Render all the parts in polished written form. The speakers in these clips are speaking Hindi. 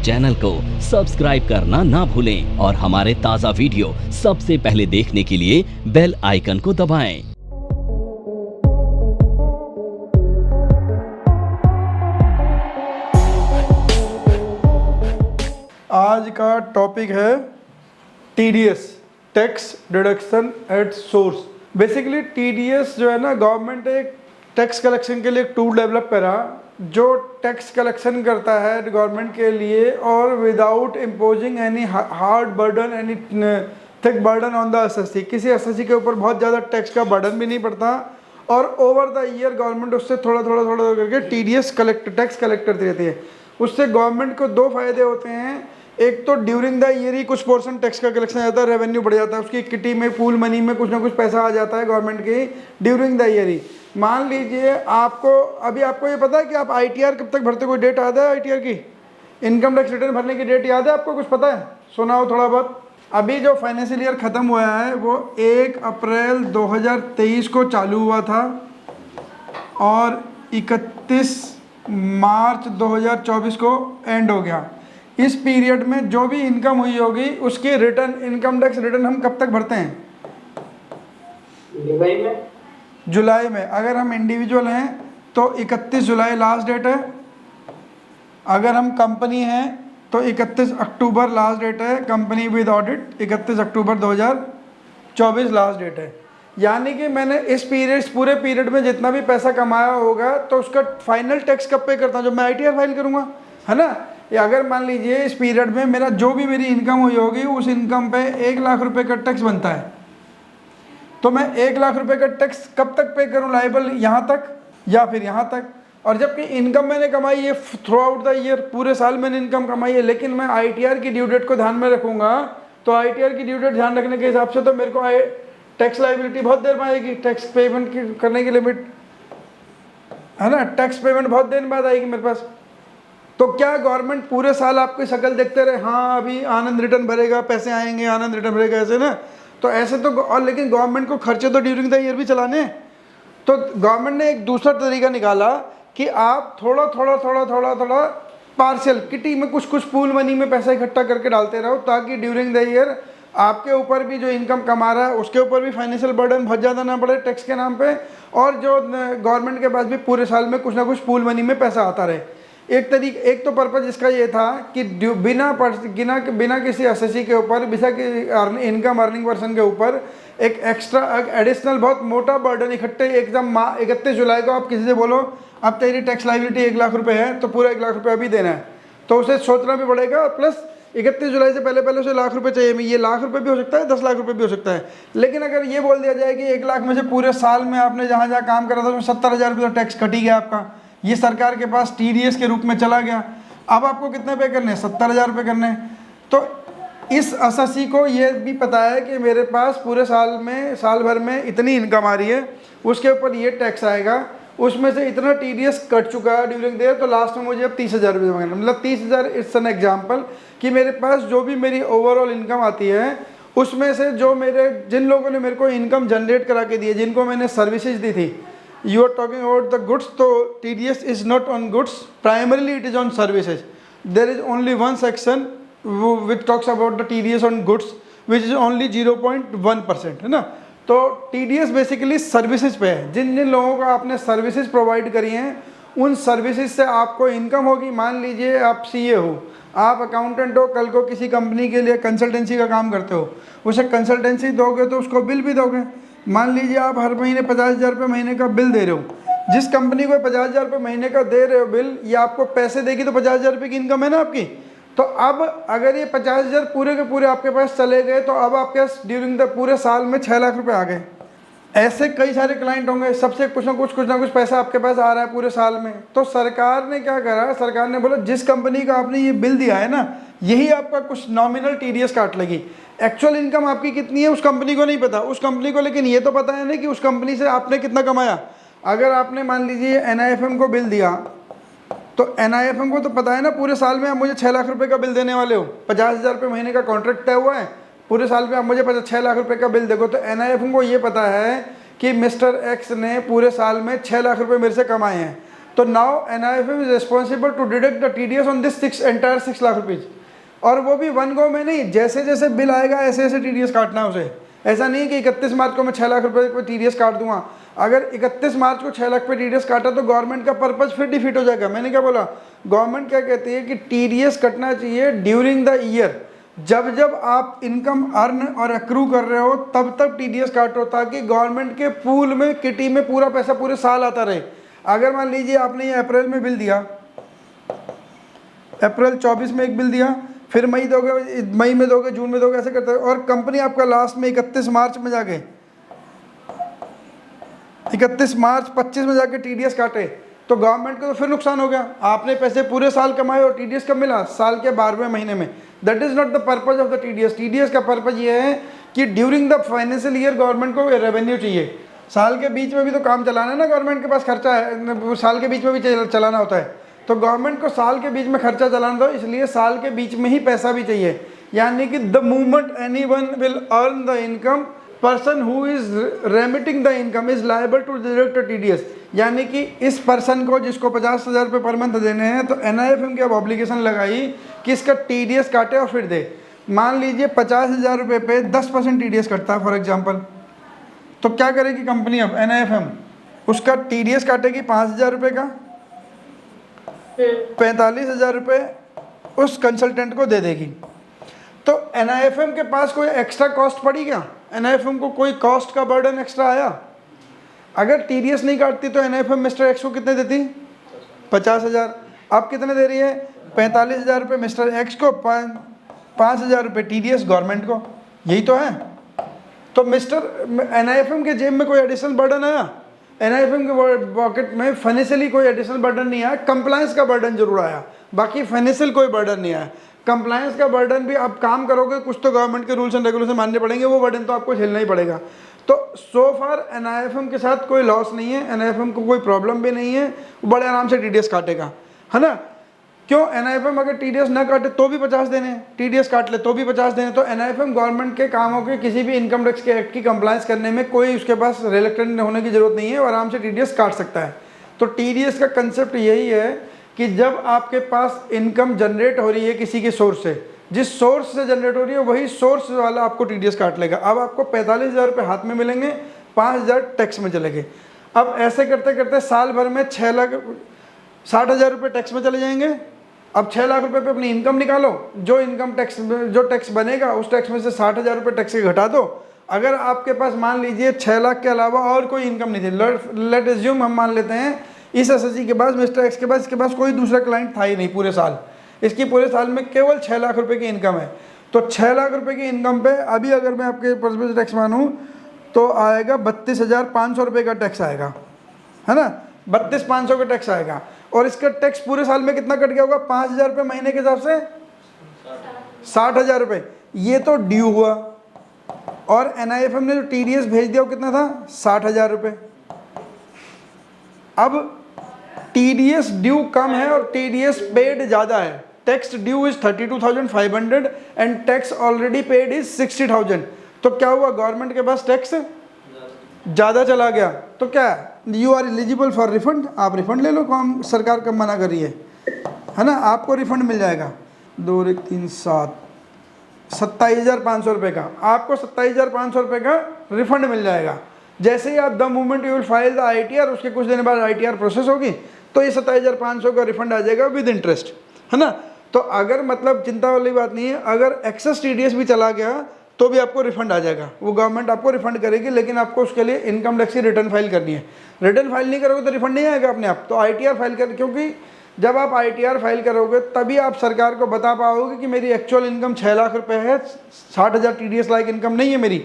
चैनल को सब्सक्राइब करना ना भूलें और हमारे ताज़ा वीडियो सबसे पहले देखने के लिए बेल आइकन को दबाएं। आज का टॉपिक है TDS, tax deduction at source. Basically TDS जो है ना, गवर्नमेंट एक टैक्स कलेक्शन के लिए एक टूल डेवलप करा जो टैक्स कलेक्शन करता है गवर्नमेंट के लिए और without imposing any hard burden, any thick burden on the assessee. किसी एसएससी के ऊपर बहुत ज़्यादा टैक्स का बर्डन भी नहीं पड़ता और ओवर द ईयर गवर्नमेंट उससे थोड़ा थोड़ा करके टीडीएस टैक्स कलेक्ट करती रहती है। उससे गवर्नमेंट को दो फायदे होते हैं। एक तो ड्यूरिंग द ईयर ही कुछ पोर्शन टैक्स का कलेक्शन आ जाता है, रेवेन्यू बढ़ जाता है, उसकी किटी में पूल मनी में कुछ ना कुछ पैसा आ जाता है गवर्नमेंट की ड्यूरिंग द ईयर ही। मान लीजिए आपको ये पता है कि आप आईटीआर कब तक भरते, कोई डेट याद है आईटीआर की? इनकम टैक्स रिटर्न भरने की डेट याद है आपको? कुछ पता है? सुना हो थोड़ा बहुत? अभी जो फाइनेंशियल ईयर ख़त्म हुआ है वो 1 अप्रैल 2023 को चालू हुआ था और 31 मार्च 2024 को एंड हो गया। इस पीरियड में जो भी इनकम हुई होगी उसकी रिटर्न, इनकम टैक्स रिटर्न हम कब तक भरते हैं? जुलाई में। अगर हम इंडिविजुअल हैं तो 31 जुलाई लास्ट डेट है। अगर हम कंपनी हैं तो 31 अक्टूबर लास्ट डेट है। Company with audit 31 October 2024 last date है। यानी कि मैंने इस पूरे पीरियड में जितना भी पैसा कमाया होगा तो उसका फाइनल टैक्स कब पे करता हूँ? जब मैं आईटीआर फाइल करूँगा, है ना। या अगर मान लीजिए इस पीरियड में मेरा जो भी मेरी इनकम हुई होगी उस इनकम पे 1 लाख रुपए का टैक्स बनता है, तो मैं 1 लाख रुपए का टैक्स कब तक पे करूं लायबल? यहाँ तक या फिर यहाँ तक। और जबकि इनकम मैंने कमाई है थ्रू आउट द ईयर, पूरे साल मैंने इनकम कमाई है, लेकिन मैं आईटीआर की ड्यू डेट को ध्यान में रखूंगा तो आईटीआर की ड्यू डेट ध्यान रखने के हिसाब से तो मेरे को टैक्स लायबिलिटी बहुत देर में आएगी। टैक्स पेमेंट करने की लिमिट, है ना, टैक्स पेमेंट बहुत देर बाद आएगी मेरे पास। तो क्या गवर्नमेंट पूरे साल आपकी शक्ल देखते रहे, हाँ अभी आनंद रिटर्न भरेगा, पैसे आएंगे, आनंद रिटर्न भरेगा, ऐसे ना? तो ऐसे तो, और लेकिन गवर्नमेंट को खर्चे तो ड्यूरिंग द ईयर भी चलाने हैं। तो गवर्नमेंट ने एक दूसरा तरीका निकाला कि आप थोड़ा पार्शियल किटी में कुछ पूल मनी में पैसा इकट्ठा करके डालते रहो ताकि ड्यूरिंग द ईयर आपके ऊपर भी जो इनकम कमा रहा है उसके ऊपर भी फाइनेंशियल बर्डन बहुत ज़्यादा ना पड़े टैक्स के नाम पे, और जो गवर्नमेंट के पास भी पूरे साल में कुछ ना कुछ पूल मनी में पैसा आता रहे। एक तो पर्पज़ इसका ये था कि बिना किसी एसएससी के ऊपर, बिना किसी इनकम अर्निंग पर्सन के ऊपर एक एक्स्ट्रा एडिशनल बहुत मोटा बर्डन इकट्ठे एकदम 31 जुलाई को आप किसी से बोलो अब तेरी टैक्स लायबिलिटी 1 लाख रुपए है तो पूरा 1 लाख रुपए अभी देना है, तो उसे सोचना भी पड़ेगा। प्लस 31 जुलाई से पहले उसे 1 लाख रुपए चाहिए। ये 1 लाख रुपए भी हो सकता है, 10 लाख रुपए भी हो सकता है। लेकिन अगर ये बोल दिया जाए कि 1 लाख में से पूरे साल में आपने जहाँ जहाँ काम करा था उसमें 70,000 रुपये टैक्स कट ही गया आपका, ये सरकार के पास टीडीएस के रूप में चला गया, अब आपको कितने पे करने हैं? 70,000 रुपये करने हैं। तो इस एसएससी को ये भी पता है कि मेरे पास पूरे साल भर में इतनी इनकम आ रही है, उसके ऊपर ये टैक्स आएगा, उसमें से इतना टीडीएस कट चुका है ड्यूरिंग द ईयर, तो लास्ट में मुझे अब 30,000 रुपये मांगना, मतलब 30,000 इट्स एन एग्जाम्पल कि मेरे पास जो भी मेरी ओवरऑल इनकम आती है उसमें से जो जिन लोगों ने मेरे को इनकम जनरेट करा के दी है, जिनको मैंने सर्विसेज दी थी, you are talking about the goods, so TDS is not on goods, primarily it is on services. There is only one section which talks about the TDS on goods which is only 0.1%, है ना। तो TDS बेसिकली सर्विसेज पे है। जिन लोगों को आपने सर्विसेज प्रोवाइड करी हैं उन सर्विसेज से आपको इनकम होगी। मान लीजिए आप सीए हो, आप अकाउंटेंट हो, कल को किसी कंपनी के लिए कंसल्टेंसी का काम करते हो, उसे कंसल्टेंसी दोगे तो उसको बिल भी दोगे। मान लीजिए आप हर महीने 50,000 रुपये महीने का बिल दे रहे हो, जिस कंपनी को 50,000 रुपये महीने का दे रहे हो बिल, ये आपको पैसे देगी तो 50,000 रुपये की इनकम है ना आपकी। तो अब अगर ये 50,000 पूरे के पूरे आपके पास चले गए तो अब आपके पास ड्यूरिंग द पूरे साल में 6 लाख रुपये आ गए। ऐसे कई सारे क्लाइंट होंगे, सबसे कुछ ना कुछ पैसा आपके पास आ रहा है पूरे साल में। तो सरकार ने क्या करा, सरकार ने बोला जिस कंपनी का आपने ये बिल दिया है ना, यही आपका कुछ नॉमिनल टीडीएस काट लगी। एक्चुअल इनकम आपकी कितनी है उस कंपनी को नहीं पता, उस कंपनी को लेकिन ये तो पता है ना कि उस कंपनी से आपने कितना कमाया। अगर आपने मान लीजिए एनआईएफएम को बिल दिया तो एनआईएफएम को तो पता है ना पूरे साल में आप मुझे 6 लाख रुपए का बिल देने वाले हो, 50,000 रुपये महीने का कॉन्ट्रैक्ट तय हुआ है, पूरे साल में आप मुझे 6 लाख रुपए का बिल देखो। तो एनआईएफएम को ये पता है कि मिस्टर एक्स ने पूरे साल में 6 लाख रुपए मेरे से कमाए हैं। तो now NIFM is responsible to deduct the TDS on this entire 6 lakh rupees, और वो भी वन गो में नहीं, जैसे जैसे बिल आएगा ऐसे ऐसे TDS काटना है उसे। ऐसा नहीं कि 31 मार्च को मैं 6 लाख रुपए पे TDS काट दूंगा। अगर 31 मार्च को 6 लाख पे TDS काटा तो गवर्नमेंट का पर्पज फिर डिफीट हो जाएगा। मैंने क्या बोला, गवर्नमेंट क्या कहती है कि TDS कटना चाहिए ड्यूरिंग द ईयर, जब जब आप इनकम अर्न और अक्रू कर रहे हो तब तब TDS काटो, ताकि गवर्नमेंट के पूल में किटी में पूरा पैसा पूरे साल आता रहे। अगर मान लीजिए आपने ये अप्रैल में बिल दिया, अप्रैल 24 में एक बिल दिया, फिर मई दोगे, मई में दोगे, जून में दोगे, ऐसे करते हैं, और कंपनी आपका लास्ट में 31 मार्च में जाके 31 मार्च 25 में जाके TDS काटे, तो गवर्नमेंट को तो फिर नुकसान हो गया। आपने पैसे पूरे साल कमाए और TDS कब मिला, साल के 12वें महीने में। That is not the purpose of the TDS। TDS का पर्पज ये है कि during the financial year government को रेवेन्यू चाहिए। साल के बीच में भी तो काम चलाना है ना, गवर्नमेंट के पास खर्चा है, साल के बीच में भी चलाना होता है, तो गवर्नमेंट को साल के बीच में खर्चा चलाना दो, इसलिए साल के बीच में ही पैसा भी चाहिए। यानी कि the moment anyone will earn the income, person who is remitting the income is liable to deduct TDS। यानी कि इस पर्सन को जिसको 50,000 रुपये पर मंथ देने हैं, तो NIFM की अब ऑब्लिगेशन लगाई कि इसका TDS काटे और फिर दे। मान लीजिए 50,000 रुपये पे 10% TDS कटता है फॉर एग्जाम्पल, तो क्या करेगी कंपनी अब NIFM, उसका TDS काटेगी 5,000 रुपये का, 45,000 रुपये उस कंसल्टेंट को दे देगी। तो NIFM के पास कोई एक्स्ट्रा कॉस्ट पड़ी क्या, NIFM को कोई कॉस्ट का बर्डन एक्स्ट्रा आया? अगर TDS नहीं काटती तो NIFM मिस्टर एक्स को कितने देती, 50,000। अब कितने दे रही है, 45,000 रुपये मिस्टर एक्स को, 5,000 रुपये TDS गवर्नमेंट को, यही तो है। तो NIFM के जेब में कोई एडिशनल बर्डन आया? NIFM के पॉकेट में फाइनेंशियली कोई एडिशनल बर्डन नहीं आया, कंप्लायंस का बर्डन जरूर आया, बाकी फाइनेंशियल कोई बर्डन नहीं आया। कंप्लायंस का बर्डन भी, आप काम करोगे कुछ तो गवर्नमेंट के रूल्स एंड रेगुलेशन मानने पड़ेंगे, वो बर्डन तो आपको झेलना ही पड़ेगा। तो सो फार NIFM के साथ कोई लॉस नहीं है, NIFM को कोई प्रॉब्लम भी नहीं है, वो बड़े आराम से TDS काटेगा, है ना। क्यों, NIFM अगर TDS ना काटे तो भी 50 देने, TDS काट ले तो भी 50 देने, तो NIFM गवर्नमेंट के कामों के किसी भी इनकम टैक्स के एक्ट की कंप्लायंस करने में कोई उसके पास रिलेक्टेंट होने की जरूरत नहीं है, और आराम से TDS काट सकता है। तो TDS का कंसेप्ट यही है कि जब आपके पास इनकम जनरेट हो रही है किसी के सोर्स से, जिस सोर्स से जनरेट हो रही है वही सोर्स वाला आपको TDS काट लेगा। अब आपको 45,000 रुपये हाथ में मिलेंगे, 5,000 टैक्स में चलेंगे। अब ऐसे करते करते साल भर में 6,60,000 रुपये टैक्स में चले जाएंगे। अब 6 लाख रुपए पे अपनी इनकम निकालो, जो इनकम टैक्स जो टैक्स बनेगा उस टैक्स में से 60,000 रुपये टैक्स के घटा दो। अगर आपके पास मान लीजिए 6 लाख के अलावा और कोई इनकम नहीं थी, लेट एज्यूम हम मान लेते हैं इस SSG के पास, मिस्टर एक्स के पास, इसके पास कोई दूसरा क्लाइंट था ही नहीं पूरे साल, इसकी पूरे साल में केवल 6 लाख रुपये की इनकम है। तो 6 लाख रुपये की इनकम पे अभी अगर मैं आपके परसेंटेज टैक्स मानूँ तो आएगा 32,500 रुपये का टैक्स आएगा, है ना, 32,500 का टैक्स आएगा। और इसका टैक्स पूरे साल में कितना कट गया होगा, 5,000 रुपये महीने के हिसाब से 60,000 रुपये, ये तो ड्यू हुआ। और NIFM ने जो TDS भेज दिया वो कितना था, 60,000 रुपये। अब TDS ड्यू कम है और TDS पेड ज़्यादा है। Tax due is 32,500 and tax already paid is 60,000। तो क्या हुआ, गवर्नमेंट के पास टैक्स ज़्यादा चला गया, तो क्या you are eligible for refund, आप रिफंड ले लो, काम सरकार कब मना कर रही है ना, आपको रिफंड मिल जाएगा। 2 1 3 7 27,500 रुपये का, आपको 27,500 रुपये का रिफंड मिल जाएगा। जैसे ही आप the moment you will file the ITR, उसके कुछ दिन बाद ITR प्रोसेस होगी तो ये 27,500 का रिफंड आ जाएगा विद इंटरेस्ट, है ना। तो अगर मतलब चिंता वाली बात नहीं है, अगर एक्सेस TDS भी चला गया तो भी आपको रिफंड आ जाएगा, वो गवर्नमेंट आपको रिफंड करेगी, लेकिन आपको उसके लिए इनकम टैक्स की रिटर्न फाइल करनी है। रिटर्न फाइल नहीं करोगे तो रिफंड नहीं आएगा अपने आप, तो ITR फाइल कर, क्योंकि जब आप ITR फाइल करोगे तभी आप सरकार को बता पाओगे कि मेरी एक्चुअल इनकम 6 लाख रुपए है, 60,000 TDS लाइक इनकम नहीं है मेरी,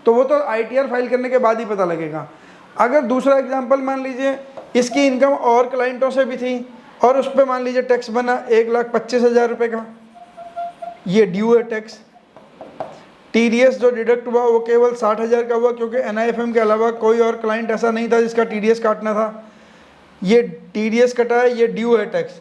तो वो तो ITR फाइल करने के बाद ही पता लगेगा। अगर दूसरा एग्जाम्पल मान लीजिए, इसकी इनकम और क्लाइंटों से भी थी और उस पर मान लीजिए टैक्स बना 1,25,000 रुपये का, ये ड्यू है टैक्स। TDS जो डिडक्ट हुआ वो केवल 60,000 का हुआ, क्योंकि NIFM के अलावा कोई और क्लाइंट ऐसा नहीं था जिसका TDS काटना था। ये TDS कटा है, ये ड्यू है टैक्स।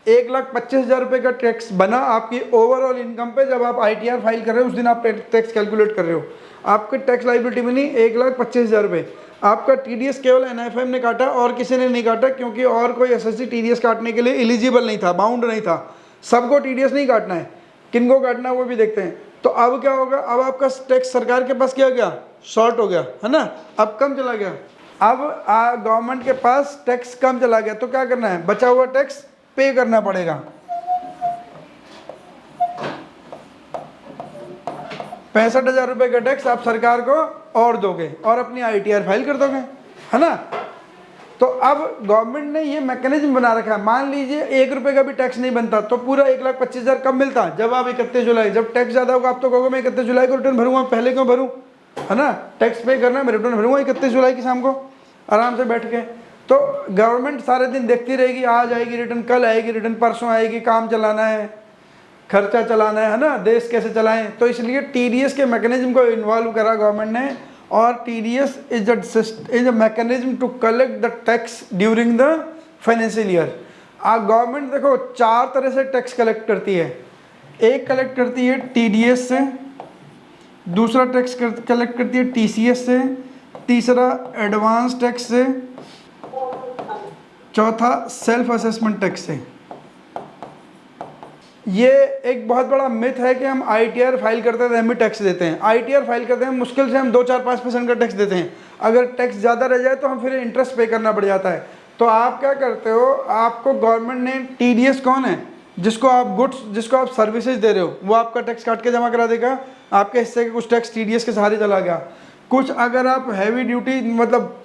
1,25,000 रुपये का टैक्स बना आपकी ओवरऑल इनकम पे, जब आप ITR फाइल कर रहे हो उस दिन आप टैक्स कैलकुलेट कर रहे हो, आपकी टैक्स लाइबिलिटी बनी 1,25,000 रुपये। आपका टीडीएस केवल एनएफएम ने काटा और किसी ने नहीं काटा, क्योंकि और कोई एसएससी टीडीएस काटने के लिए एलिजिबल नहीं था, बाउंड नहीं था। सबको टीडीएस नहीं काटना है, किनको काटना है वो भी देखते हैं। तो अब क्या होगा, अब आपका टैक्स सरकार के पास क्या गया, शॉर्ट हो गया, है ना, अब कम चला गया। अब गवर्नमेंट के पास टैक्स कम चला गया तो क्या करना है, बचा हुआ टैक्स पे करना पड़ेगा। 65,000 रुपये का टैक्स आप सरकार को और दोगे और अपनी आईटीआर फाइल कर दोगे, है ना। तो अब गवर्नमेंट ने ये मैकेनिज्म बना रखा है, मान लीजिए 1 रुपये का भी टैक्स नहीं बनता तो पूरा 1,25,000 कब मिलता, जब आप 31 जुलाई, जब टैक्स ज़्यादा होगा आप तो कहोगे मैं 31 जुलाई को रिटर्न भरूंगा, पहले क्यों भरूँ, है ना, टैक्स पे करना है, मैं रिटर्न भरूंगा 31 जुलाई की शाम को आराम से बैठ के। तो गवर्नमेंट सारे दिन देखती रहेगी, आज आएगी रिटर्न, कल आएगी रिटर्न, परसों आएगी, काम चलाना है, खर्चा चलाना है ना, देश कैसे चलाएं। तो इसलिए टीडीएस के मैकेनिज्म को इन्वॉल्व करा गवर्नमेंट ने, और TDS is a mechanism to collect the tax during the financial year. Government देखो 4 तरह से टैक्स कलेक्ट करती है। एक कलेक्ट करती है टीडीएस से, दूसरा टैक्स कलेक्ट करती है टीसीएस से, तीसरा एडवांस टैक्स से, चौथा सेल्फ असेसमेंट टैक्स से। ये एक बहुत बड़ा मिथ है कि हम आईटीआर फाइल करते थे हम भी टैक्स देते हैं। आईटीआर फाइल करते हैं मुश्किल से हम 2-4-5% का टैक्स देते हैं, अगर टैक्स ज़्यादा रह जाए तो हम फिर इंटरेस्ट पे करना पड़ जाता है। तो आप क्या करते हो, आपको गवर्नमेंट ने, टीडीएस कौन है, जिसको आप गुड्स, जिसको आप सर्विसेज दे रहे हो, वो आपका टैक्स काट के जमा करा देगा, आपके हिस्से का कुछ टैक्स टीडीएस के सहारे चला गया। कुछ अगर आप हैवी ड्यूटी मतलब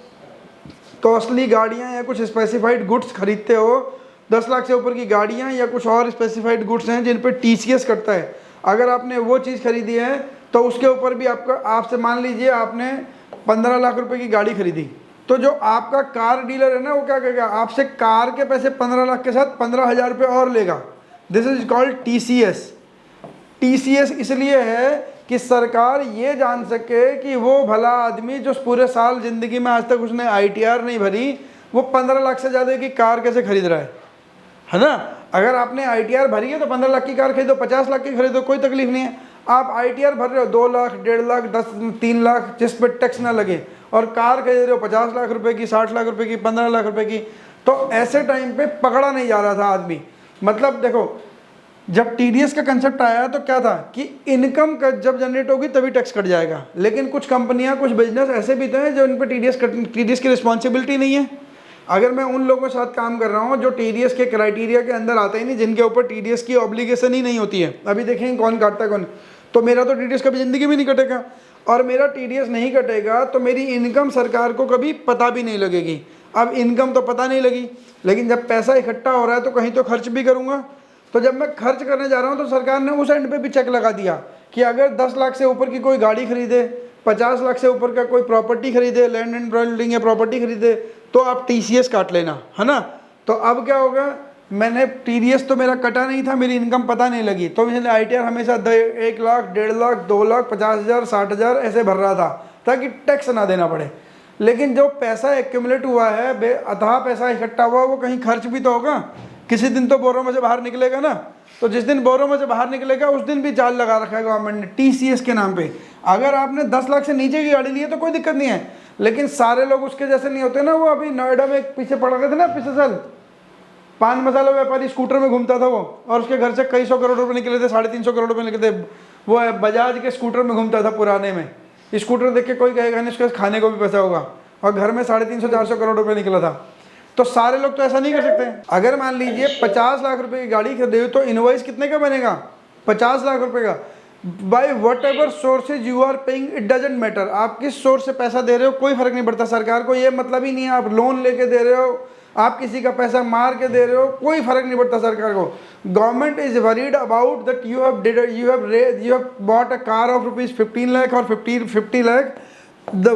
कॉस्टली गाड़ियाँ या कुछ स्पेसिफाइड गुड्स खरीदते हो, 10 लाख से ऊपर की गाड़ियाँ या कुछ और स्पेसिफाइड गुड्स हैं जिन पर टीसीएस कटता है, अगर आपने वो चीज़ खरीदी है तो उसके ऊपर भी आपका, आपसे मान लीजिए आपने 15 लाख रुपए की गाड़ी खरीदी, तो जो आपका कार डीलर है ना वो क्या करेगा, आपसे कार के पैसे 15 लाख के साथ 15,000 रुपये और लेगा। This is called TCS. TCS इसलिए है कि सरकार ये जान सके कि वो भला आदमी जो पूरे साल ज़िंदगी में आज तक उसने आईटीआर नहीं भरी, वो 15 लाख से ज़्यादा की कार कैसे खरीद रहा है ना। अगर आपने आईटीआर भरी है तो 15 लाख की कार खरीदो, 50 लाख की खरीदो, कोई तकलीफ नहीं है। आप आईटीआर भर रहे हो 2 लाख, 1.5 लाख, 3 लाख, जिस पर टैक्स ना लगे, और कार खरीद रहे हो 50 लाख रुपए की, 60 लाख रुपए की, 15 लाख रुपए की, तो ऐसे टाइम पे पकड़ा नहीं जा रहा था आदमी। मतलब देखो, जब टीडीएस का कंसेप्ट आया तो क्या था कि इनकम जब जनरेट होगी तभी टैक्स कट जाएगा, लेकिन कुछ कंपनियां, कुछ बिजनेस ऐसे भी तो हैं जो इन पर टीडीएस की रिस्पॉन्सिबिलिटी नहीं है। अगर मैं उन लोगों के साथ काम कर रहा हूँ जो टीडीएस के क्राइटेरिया के अंदर आते ही नहीं, जिनके ऊपर टीडीएस की ऑब्लिगेशन ही नहीं होती है, अभी देखेंगे कौन काटता है कौन, तो मेरा तो टीडीएस कभी ज़िंदगी में नहीं कटेगा, और मेरा टीडीएस नहीं कटेगा तो मेरी इनकम सरकार को कभी पता भी नहीं लगेगी। अब इनकम तो पता नहीं लगी, लेकिन जब पैसा इकट्ठा हो रहा है तो कहीं तो खर्च भी करूँगा। तो जब मैं खर्च करने जा रहा हूँ तो सरकार ने उस एंड पे भी चेक लगा दिया कि अगर 10 लाख से ऊपर की कोई गाड़ी खरीदे, 50 लाख से ऊपर का कोई प्रॉपर्टी खरीदे, लैंड एंड बिल्डिंग या प्रॉपर्टी खरीदे, तो आप टीसीएस काट लेना, है ना। तो अब क्या होगा, मैंने टीडीएस तो मेरा कटा नहीं था, मेरी इनकम पता नहीं लगी, तो मैंने आईटीआर हमेशा 1 लाख, 1.5 लाख, 2 लाख, 50,000, 60,000 ऐसे भर रहा था ताकि टैक्स ना देना पड़े। लेकिन जो पैसा एक्यूमुलेट हुआ है, अथाह पैसा इकट्ठा हुआ, वो कहीं खर्च भी तो होगा, किसी दिन तो बोरों में से बाहर निकलेगा ना। तो जिस दिन बोरों में से बाहर निकलेगा उस दिन भी जाल लगा रखा है गवर्नमेंट ने टीसीएस के नाम पे। अगर आपने 10 लाख से नीचे की गाड़ी ली है तो कोई दिक्कत नहीं है, लेकिन सारे लोग उसके जैसे नहीं होते ना। वो अभी नोएडा में पीछे पड़ गए थे ना, पिछले साल पान मसाला व्यापारी स्कूटर में घूमता था वो, और उसके घर से कई 100 करोड़ रुपए निकले थे, 350 करोड़ रुपए निकले थे। वो बजाज के स्कूटर में घूमता था पुराने में, स्कूटर देख के कोई कहेगा नहीं उसके खाने को भी पैसा होगा, और घर में 350-400 करोड़ रुपए निकला था। तो सारे लोग तो ऐसा नहीं कर सकते। अगर मान लीजिए 50 लाख रुपए की गाड़ी खरीदे तो इनवॉइस कितने का बनेगा, 50 लाख रुपए का। By whatever sources you are paying, it doesn't matter, आप किस सोर्स से पैसा दे रहे हो कोई फर्क नहीं पड़ता। सरकार को ये मतलब ही नहीं है आप लोन लेके दे रहे हो, आप किसी का पैसा मार के दे रहे हो, कोई फर्क नहीं पड़ता सरकार को। Government is worried about that you have bought a car of ₹15 lakh और 50 lakh,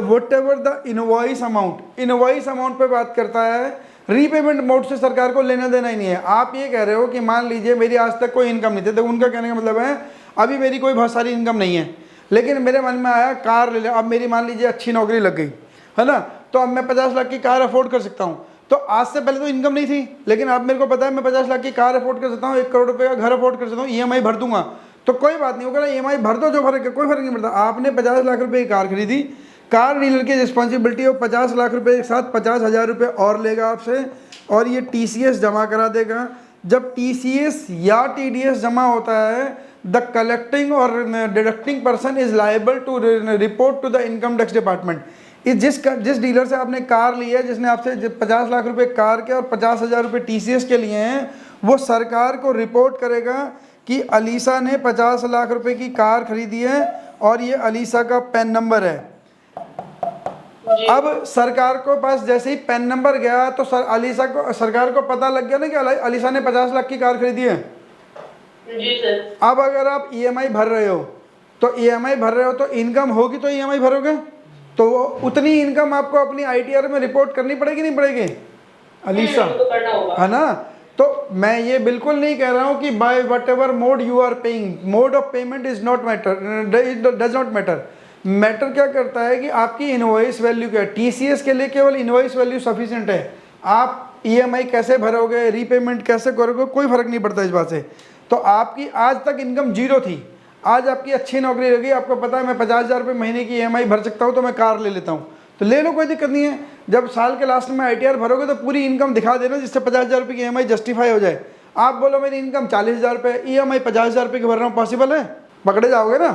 what ever the invoice amount, invoice amount पे बात करता है। रीपेमेंट मोड से सरकार को लेना देना ही नहीं है। आप ये कह रहे हो कि मान लीजिए मेरी आज तक कोई इनकम नहीं थी, तो उनका कहने का मतलब है अभी मेरी कोई बहुत सारी इनकम नहीं है, लेकिन मेरे मन में आया कार ले ले, अब मेरी मान लीजिए अच्छी नौकरी लग गई, है ना, तो अब मैं 50 लाख की कार अफोर्ड कर सकता हूँ। तो आज से पहले तो इनकम नहीं थी, लेकिन अब मेरे को पता है मैं 50 लाख की कार अफोर्ड कर सकता हूँ, 1 करोड़ रुपये का घर अफोर्ड कर सकता हूँ, ईएमआई भर दूंगा, तो कोई बात नहीं, वो कह रहा ईएमआई भर दो, जो फर्क है कोई फर्क नहीं पड़ता। आपने 50 लाख रुपये की कार खरीदी, कार डीलर की रिस्पॉन्सिबिलिटी है 50 लाख रुपए एक साथ 50,000 रुपये और लेगा आपसे, और ये TCS जमा करा देगा। जब TCS या TDS जमा होता है, द कलेक्टिंग और deducting person is liable to report to the income tax department. जिस डीलर से आपने कार ली है, जिसने आपसे 50 लाख रुपए कार के और 50,000 रुपये TCS के लिए हैं, वो सरकार को रिपोर्ट करेगा कि अलीसा ने 50 लाख रुपए की कार खरीदी है और ये अलीसा का पैन नंबर है। अब सरकार को पास जैसे ही पैन नंबर गया तो सरकार को पता लग गया ना कि अलीसा ने 50 लाख की कार खरीदी है। जी सर। अब अगर आप EMI भर रहे हो तो इनकम होगी तो EMI भरोगे, तो उतनी इनकम आपको अपनी ITR में रिपोर्ट करनी पड़ेगी नहीं पड़ेगी अलीसा, तो करना होगा, है ना। तो मैं ये बिल्कुल नहीं कह रहा हूँ कि by whatever mode you are paying, mode of payment is not matter, does not matter. Matter क्या करता है कि आपकी इनवॉइस वैल्यू क्या है। TCS के लिए केवल इनवॉइस वैल्यू सफिशिएंट है। आप EMI कैसे भरोगे, रीपेमेंट कैसे करोगे, कोई फर्क नहीं पड़ता इस बात से। तो आपकी आज तक इनकम जीरो थी, आज आपकी अच्छी नौकरी लगी, आपको पता है मैं 50,000 रुपये महीने की EMI भर सकता हूँ, तो मैं कार ले लेता हूँ, तो ले लो, कोई दिक्कत नहीं है। जब साल के लास्ट में ITR भरोगे तो पूरी इनकम दिखा देना जिससे 50,000 रुपये की EMI जस्टिफाई हो जाए। आप बोलो मेरी इनकम 40,000 रुपये, EMI 50,000 रुपये की भर रहा हूँ, पॉसिबल है? पकड़े जाओगे ना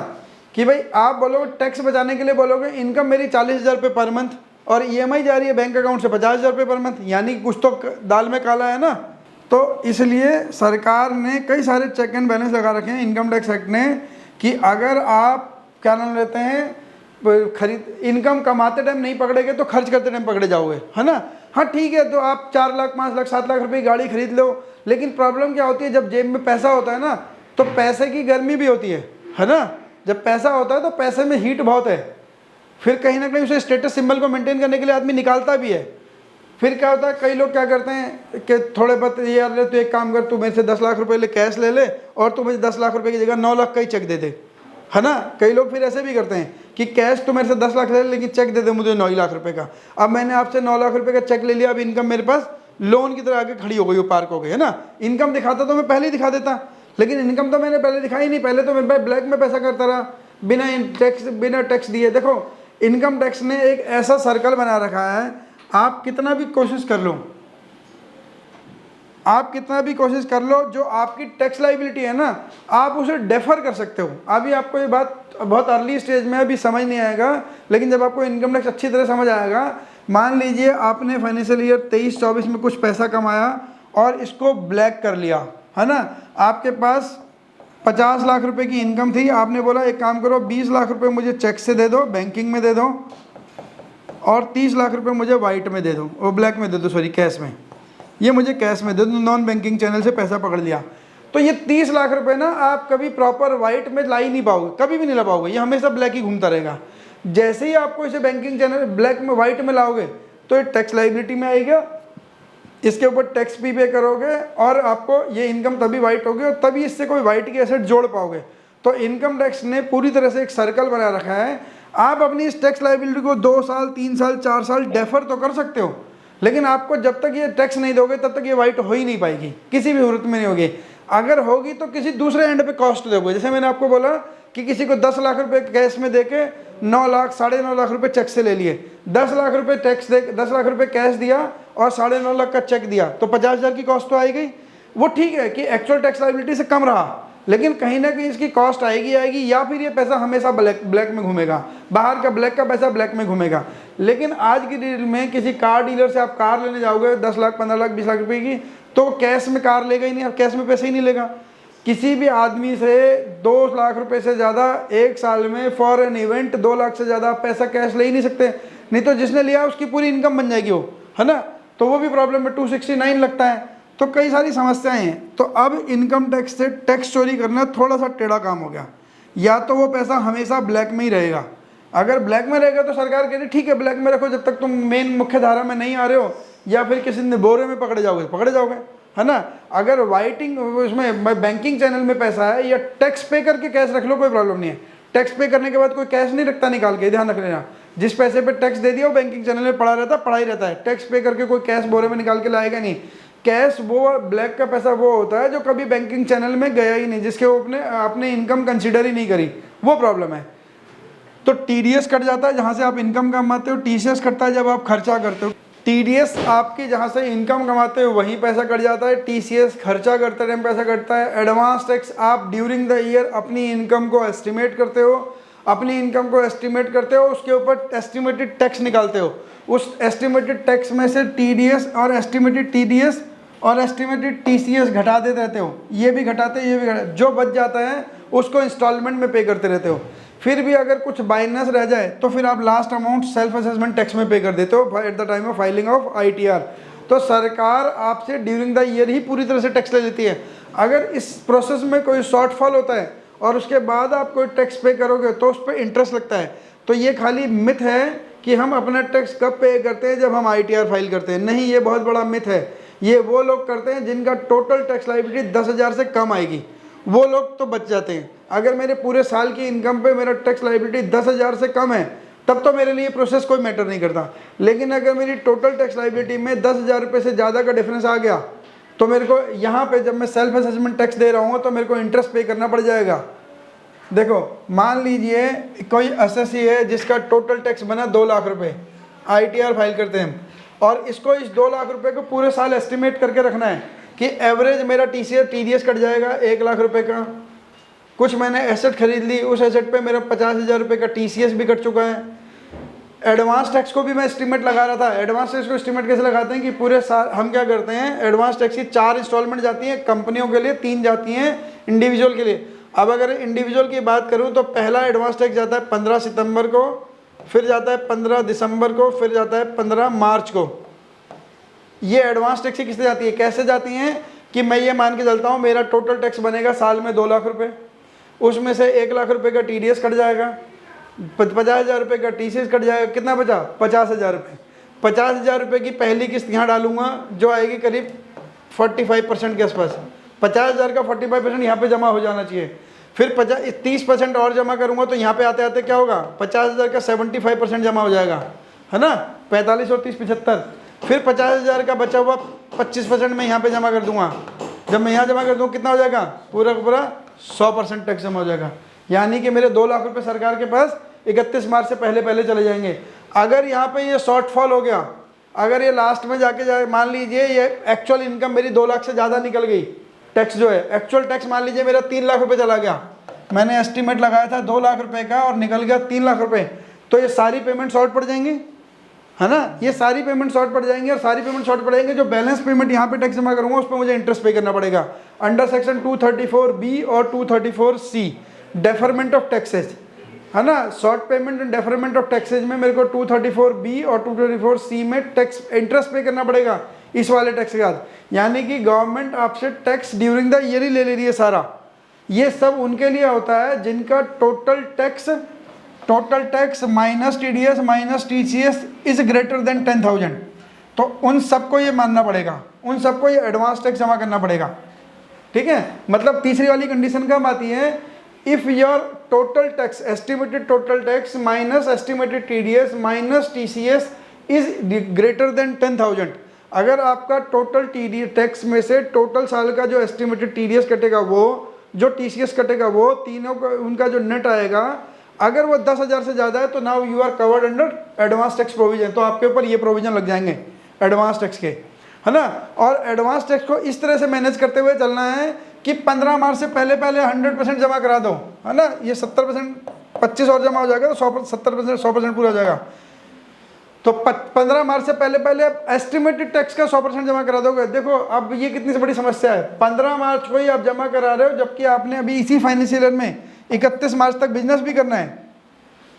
कि भाई आप बोलोगे टैक्स बचाने के लिए, बोलोगे इनकम मेरी 40,000 रुपये पर मंथ और EMI जा रही है बैंक अकाउंट से 50,000 रुपये पर मंथ, यानी कुछ तो दाल में काला है ना। तो इसलिए सरकार ने कई सारे चेक एंड बैलेंस लगा रखे हैं इनकम टैक्स एक्ट ने कि अगर आप क्या नाम लेते हैं इनकम कमाते टाइम नहीं पकड़ेगे तो खर्च करते टाइम पकड़े जाओगे, है ना। हाँ ठीक है, तो आप 4 लाख 5 लाख 7 लाख रुपए की गाड़ी खरीद लो, लेकिन प्रॉब्लम क्या होती है, जब जेब में पैसा होता है ना तो पैसे की गर्मी भी होती है ना। जब पैसा होता है तो पैसे में हीट बहुत है, फिर कहीं ना कहीं उसे स्टेटस सिंबल को मेंटेन करने के लिए आदमी निकालता भी है। फिर क्या होता है, कई लोग क्या करते हैं कि थोड़े बहुत ये यार तो एक काम कर, तू मेरे से 10 लाख रुपए ले कैश ले ले और तू मुझे 10 लाख रुपए की जगह 9 लाख का ही चेक दे दे, है ना। कई लोग फिर ऐसे भी करते हैं कि कैश तो मेरे से 10 लाख ले लेकिन चेक दे दे मुझे 9 लाख रुपए का। अब मैंने आपसे 9 लाख रुपए का चेक ले लिया, अब इनकम मेरे पास लोन की तरह आगे खड़ी हो गई, वो पार्क हो गई, है ना। इनकम दिखाता तो मैं पहले ही दिखा देता, लेकिन इनकम तो मैंने पहले दिखाई नहीं, पहले तो मैं ब्लैक में पैसा करता रहा बिना टैक्स दिए। देखो इनकम टैक्स ने एक ऐसा सर्कल बना रखा है, आप कितना भी कोशिश कर लो, आप कितना भी कोशिश कर लो, जो आपकी टैक्स लाइबिलिटी है ना आप उसे डेफर कर सकते हो। अभी आपको ये बात बहुत अर्ली स्टेज में अभी समझ नहीं आएगा, लेकिन जब आपको इनकम टैक्स अच्छी तरह समझ आएगा, मान लीजिए आपने फाइनेंशियल ईयर 23-24 में कुछ पैसा कमाया और इसको ब्लैक कर लिया, है ना। आपके पास 50 लाख रुपए की इनकम थी, आपने बोला एक काम करो 20 लाख रुपए मुझे चेक से दे दो, बैंकिंग में दे दो, और 30 लाख रुपए मुझे वाइट में दे दो, और ब्लैक में दे दो, सॉरी कैश में, ये मुझे कैश में दे दो, नॉन बैंकिंग चैनल से पैसा पकड़ लिया। तो ये 30 लाख रुपए ना आप कभी प्रॉपर वाइट में ला ही नहीं पाओगे, कभी भी नहीं ला पाओगे, ये हमेशा ब्लैक ही घूमता रहेगा। जैसे ही आपको इसे बैंकिंग चैनल ब्लैक में वाइट में लाओगे तो ये टैक्स लाइबिलिटी में आएगा, इसके ऊपर टैक्स भी पे करोगे और आपको ये इनकम तभी वाइट होगी और तभी इससे कोई वाइट की एसेट जोड़ पाओगे। तो इनकम टैक्स ने पूरी तरह से एक सर्कल बना रखा है। आप अपनी इस टैक्स लाइबिलिटी को 2 साल 3 साल 4 साल डेफर तो कर सकते हो, लेकिन आपको जब तक ये टैक्स नहीं दोगे तब तक ये वाइट हो ही नहीं पाएगी, किसी भी सूरत में नहीं होगी। अगर होगी तो किसी दूसरे एंड पे कॉस्ट दोगे। जैसे मैंने आपको बोला कि किसी को 10 लाख रुपए कैश में देके 9 लाख 9.5 लाख रुपए चेक से ले लिए, 10 लाख रुपए टैक्स दे 10 लाख रुपए कैश दिया और 9.5 लाख का चेक दिया, तो 50,000 की कॉस्ट तो आई गई। वो ठीक है कि एक्चुअल टैक्स लाइबिलिटी से कम रहा, लेकिन कहीं ना कहीं इसकी कॉस्ट आएगी, या फिर ये पैसा हमेशा ब्लैक में घूमेगा, बाहर का ब्लैक का पैसा ब्लैक में घूमेगा। लेकिन आज की डील में किसी कार डीलर से आप कार लेने जाओगे 10 लाख 15 लाख 20 लाख रुपए की, तो कैश में कार लेगा ही नहीं, आप कैश में पैसे ही नहीं लेगा। किसी भी आदमी से 2 लाख रुपए से ज़्यादा एक साल में फॉर एन इवेंट 2 लाख से ज़्यादा पैसा कैश ले ही नहीं सकते, नहीं तो जिसने लिया उसकी पूरी इनकम बन जाएगी वो, है ना। तो वो भी प्रॉब्लम है, 269 लगता है, तो कई सारी समस्याएं हैं। तो अब इनकम टैक्स से टैक्स चोरी करना थोड़ा सा टेढ़ा काम हो गया। या तो वो पैसा हमेशा ब्लैक में ही रहेगा, अगर ब्लैक में रहेगा तो सरकार कहती ठीक है ब्लैक में रखो जब तक तुम मेन मुख्य धारा में नहीं आ रहे हो, या फिर किसी ने बोरे में पकड़े जाओगे, है ना। अगर वाइटिंग उसमें बैंकिंग चैनल में पैसा है, या टैक्स पे करके कैश रख लो, कोई प्रॉब्लम नहीं है। टैक्स पे करने के बाद कोई कैश नहीं रखता निकाल के, ध्यान रख लेना। जिस पैसे पे टैक्स दे दिया वो बैंकिंग चैनल में पड़ा ही रहता है। टैक्स पे करके कोई कैश बोरे में निकाल के लाएगा नहीं। कैश वो ब्लैक का पैसा वो होता है जो कभी बैंकिंग चैनल में गया ही नहीं, जिसके वो अपने इनकम कंसिडर ही नहीं करी, वो प्रॉब्लम है। तो TDS कट जाता है जहाँ से आप इनकम कमाते हो, TCS कटता है जब आप खर्चा करते हो। TDS आपकी जहाँ से इनकम कमाते हो वहीं पैसा कट जाता है, TCS खर्चा करते टाइम पैसा कटता है। एडवांस टैक्स आप ड्यूरिंग द ईयर अपनी इनकम को एस्टिमेट करते हो, उसके ऊपर एस्टिमेटेड टैक्स निकालते हो, उस एस्टिमेटेड टैक्स में से TDS और एस्टिमेटेड TCS घटा देते रहते हो, ये भी घटाते, जो बच जाता है उसको इंस्टॉलमेंट में पे करते रहते हो। फिर भी अगर कुछ माइनस रह जाए तो फिर आप last amount self assessment tax में पे कर देते हो eight the time of filing of ITR। तो सरकार आपसे ड्यूरिंग द ईयर ही पूरी तरह से टैक्स ले लेती है। अगर इस प्रोसेस में कोई शॉर्टफॉल होता है और उसके बाद आप कोई टैक्स पे करोगे तो उस पर इंटरेस्ट लगता है। तो ये खाली मिथ है कि हम अपना टैक्स कब पे करते हैं, जब हम ITR फाइल करते हैं। नहीं, ये बहुत बड़ा मिथ है। ये वो लोग करते हैं जिनका टोटल टैक्स लायबिलिटी 10,000 से कम आएगी, वो लोग तो बच जाते हैं। अगर मेरे पूरे साल की इनकम पे मेरा टैक्स लायबिलिटी 10,000 से कम है तब तो मेरे लिए प्रोसेस कोई मैटर नहीं करता। लेकिन अगर मेरी टोटल टैक्स लायबिलिटी में 10,000 रुपये से ज़्यादा का डिफरेंस आ गया तो मेरे को यहाँ पे जब मैं सेल्फ असेसमेंट टैक्स दे रहा हूँ तो मेरे को इंटरेस्ट पे करना पड़ जाएगा। देखो, मान लीजिए कोई असेसी है जिसका टोटल टैक्स बना 2 लाख रुपये, ITR फाइल करते हैं और इसको इस 2 लाख रुपये को पूरे साल एस्टिमेट करके रखना है कि एवरेज मेरा TDS कट जाएगा 1 लाख रुपये का। कुछ मैंने एसेट खरीद ली, उस एसेट पे मेरा 50,000 रुपये का TCS भी कट चुका है। एडवांस टैक्स को भी मैं एस्टिमेट लगा रहा था। एडवांस टैक्स को एस्टिमेट कैसे लगाते हैं कि पूरे साल हम क्या करते हैं, एडवांस टैक्स की 4 इंस्टॉलमेंट जाती हैं कंपनियों के लिए, 3 जाती हैं इंडिविजुअल के लिए। अब अगर इंडिविजुअल की बात करूँ तो पहला एडवांस टैक्स जाता है 15 सितंबर को, फिर जाता है 15 दिसंबर को, फिर जाता है 15 मार्च को। ये एडवांस टैक्स किससे जाती है, कैसे जाती हैं कि मैं ये मान के चलता हूँ मेरा टोटल टैक्स बनेगा साल में 2 लाख रुपये, उसमें से 1 लाख रुपये का TDS कट जाएगा, 50,000 रुपये का TCS कट जाएगा, कितना बचा 50,000 रुपये। 50,000 रुपये की पहली किस्त यहाँ डालूंगा जो आएगी करीब 45% के आसपास। 50,000 का 45% यहाँ पे जमा हो जाना चाहिए। फिर 30% और जमा करूँगा तो यहाँ पे आते आते क्या होगा, 50,000 का 75% जमा हो जाएगा, है ना, 45 और 30 75। फिर 50,000 का बचा हुआ 25% मैं यहाँ पे जमा कर दूंगा। जब मैं यहाँ जमा कर दूँ कितना हो जाएगा, पूरा का पूरा 100% टैक्स जमा हो जाएगा। यानी कि मेरे 2 लाख रुपए सरकार के पास 31 मार्च से पहले चले जाएंगे। अगर यहाँ पे ये शॉर्टफॉल हो गया, अगर ये लास्ट में जाके जाए, मान लीजिए ये एक्चुअल इनकम मेरी 2 लाख से ज़्यादा निकल गई, टैक्स जो है एक्चुअल टैक्स मान लीजिए मेरा 3 लाख रुपये चला गया, मैंने एस्टिमेट लगाया था 2 लाख रुपये का और निकल गया 3 लाख रुपये, तो ये सारी पेमेंट शॉर्ट पड़ जाएंगी, है ना। ये सारी पेमेंट शॉर्ट पड़ जाएंगी और सारी पेमेंट शॉर्ट पड़ जाएंगे। जो बैलेंस पेमेंट यहाँ पे टैक्स जमा करूँगा उस पर मुझे इंटरेस्ट पे करना पड़ेगा अंडर सेक्शन 234B और 234C डेफरमेंट ऑफ टैक्सेज, है ना। Short payment and deferment of taxes में मेरे को 234B और 234C में टैक्स इंटरेस्ट पे करना पड़ेगा इस वाले टैक्स के बाद। यानी कि गवर्नमेंट आपसे टैक्स ड्यूरिंग द ईयर ही ले रही है सारा। ये सब उनके लिए होता है जिनका total tax minus TDS minus TCS is greater than 10,000। तो उन सबको ये मानना पड़ेगा, उन सबको ये एडवांस टैक्स जमा करना पड़ेगा, ठीक है। मतलब तीसरी वाली कंडीशन कब आती है, if your total tax estimated total tax minus estimated TDS minus TCS is greater than 10,000। अगर आपका टोटल TDS टैक्स में से टोटल साल का जो एस्टिमेटेड TDS कटेगा वो, जो TCS कटेगा वो, तीनों का उनका जो नेट आएगा, अगर वो 10,000 से ज़्यादा है तो now you are covered under advance tax provision. तो आपके ऊपर ये प्रोविजन लग जाएंगे एडवांस टैक्स के, है ना। और एडवांस टैक्स को इस तरह से मैनेज करते हुए चलना है कि 15 मार्च से पहले 100% जमा करा दो, है ना। ये 70% 25 और जमा हो जाएगा तो 100% पूरा हो जाएगा। तो 15 मार्च से पहले एस्टिमेटेड टैक्स का 100% जमा करा दोगे। देखो अब ये कितनी बड़ी समस्या है, 15 मार्च को ही आप जमा करा रहे हो जबकि आपने अभी इसी फाइनेंशियल ईयर में 31 मार्च तक बिजनेस भी करना है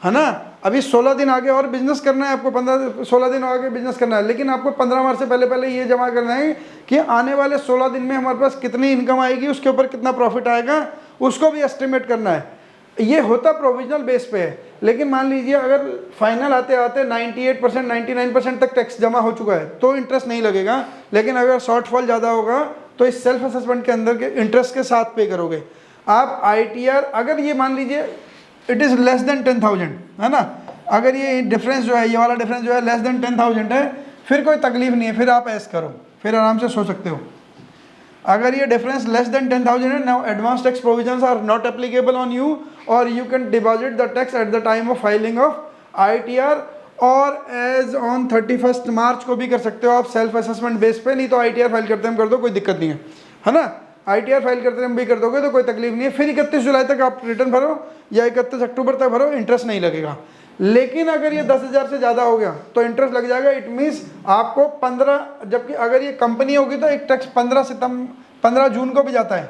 ना। अभी 16 दिन आगे और बिजनेस करना है आपको, 15-16 दिन आगे बिजनेस करना है, लेकिन आपको 15 मार्च से पहले ये जमा करना है कि आने वाले 16 दिन में हमारे पास कितनी इनकम आएगी, उसके ऊपर कितना प्रॉफिट आएगा, उसको भी एस्टिमेट करना है। ये होता प्रोविजनल बेस पे है। लेकिन मान लीजिए अगर फाइनल आते आते 98% 99% तक टैक्स जमा हो चुका है तो इंटरेस्ट नहीं लगेगा। लेकिन अगर शॉर्टफॉल ज़्यादा होगा तो इस सेल्फ असेसमेंट के अंदर के इंटरेस्ट के साथ पे करोगे आप। ITR अगर ये मान लीजिए इट इज़ लेस देन 10,000, है ना, अगर ये डिफरेंस जो है, ये वाला डिफरेंस जो है लेस देन 10,000 है, फिर कोई तकलीफ नहीं है, फिर आप ऐस करो, फिर आराम से सो सकते हो। अगर ये डिफरेंस लेस देन 10,000 है, now advance tax provisions are not applicable on you और you can deposit the tax at the time of filing of ITR और एज ऑन 31 मार्च को भी कर सकते हो आप सेल्फ असेसमेंट बेस पे, नहीं तो ITR फाइल करते हम कर दो, कोई दिक्कत नहीं है ना। ITR फाइल करते हम भी कर दोगे तो कोई तकलीफ नहीं है। फिर 31 जुलाई तक आप रिटर्न भरो या 31 अक्टूबर तक भरो, इंटरेस्ट नहीं लगेगा। लेकिन अगर ये 10,000 से ज़्यादा हो गया तो इंटरेस्ट लग जाएगा। इट मीन्स आपको 15, जबकि अगर ये कंपनी होगी तो एक टैक्स 15 जून को भी जाता है।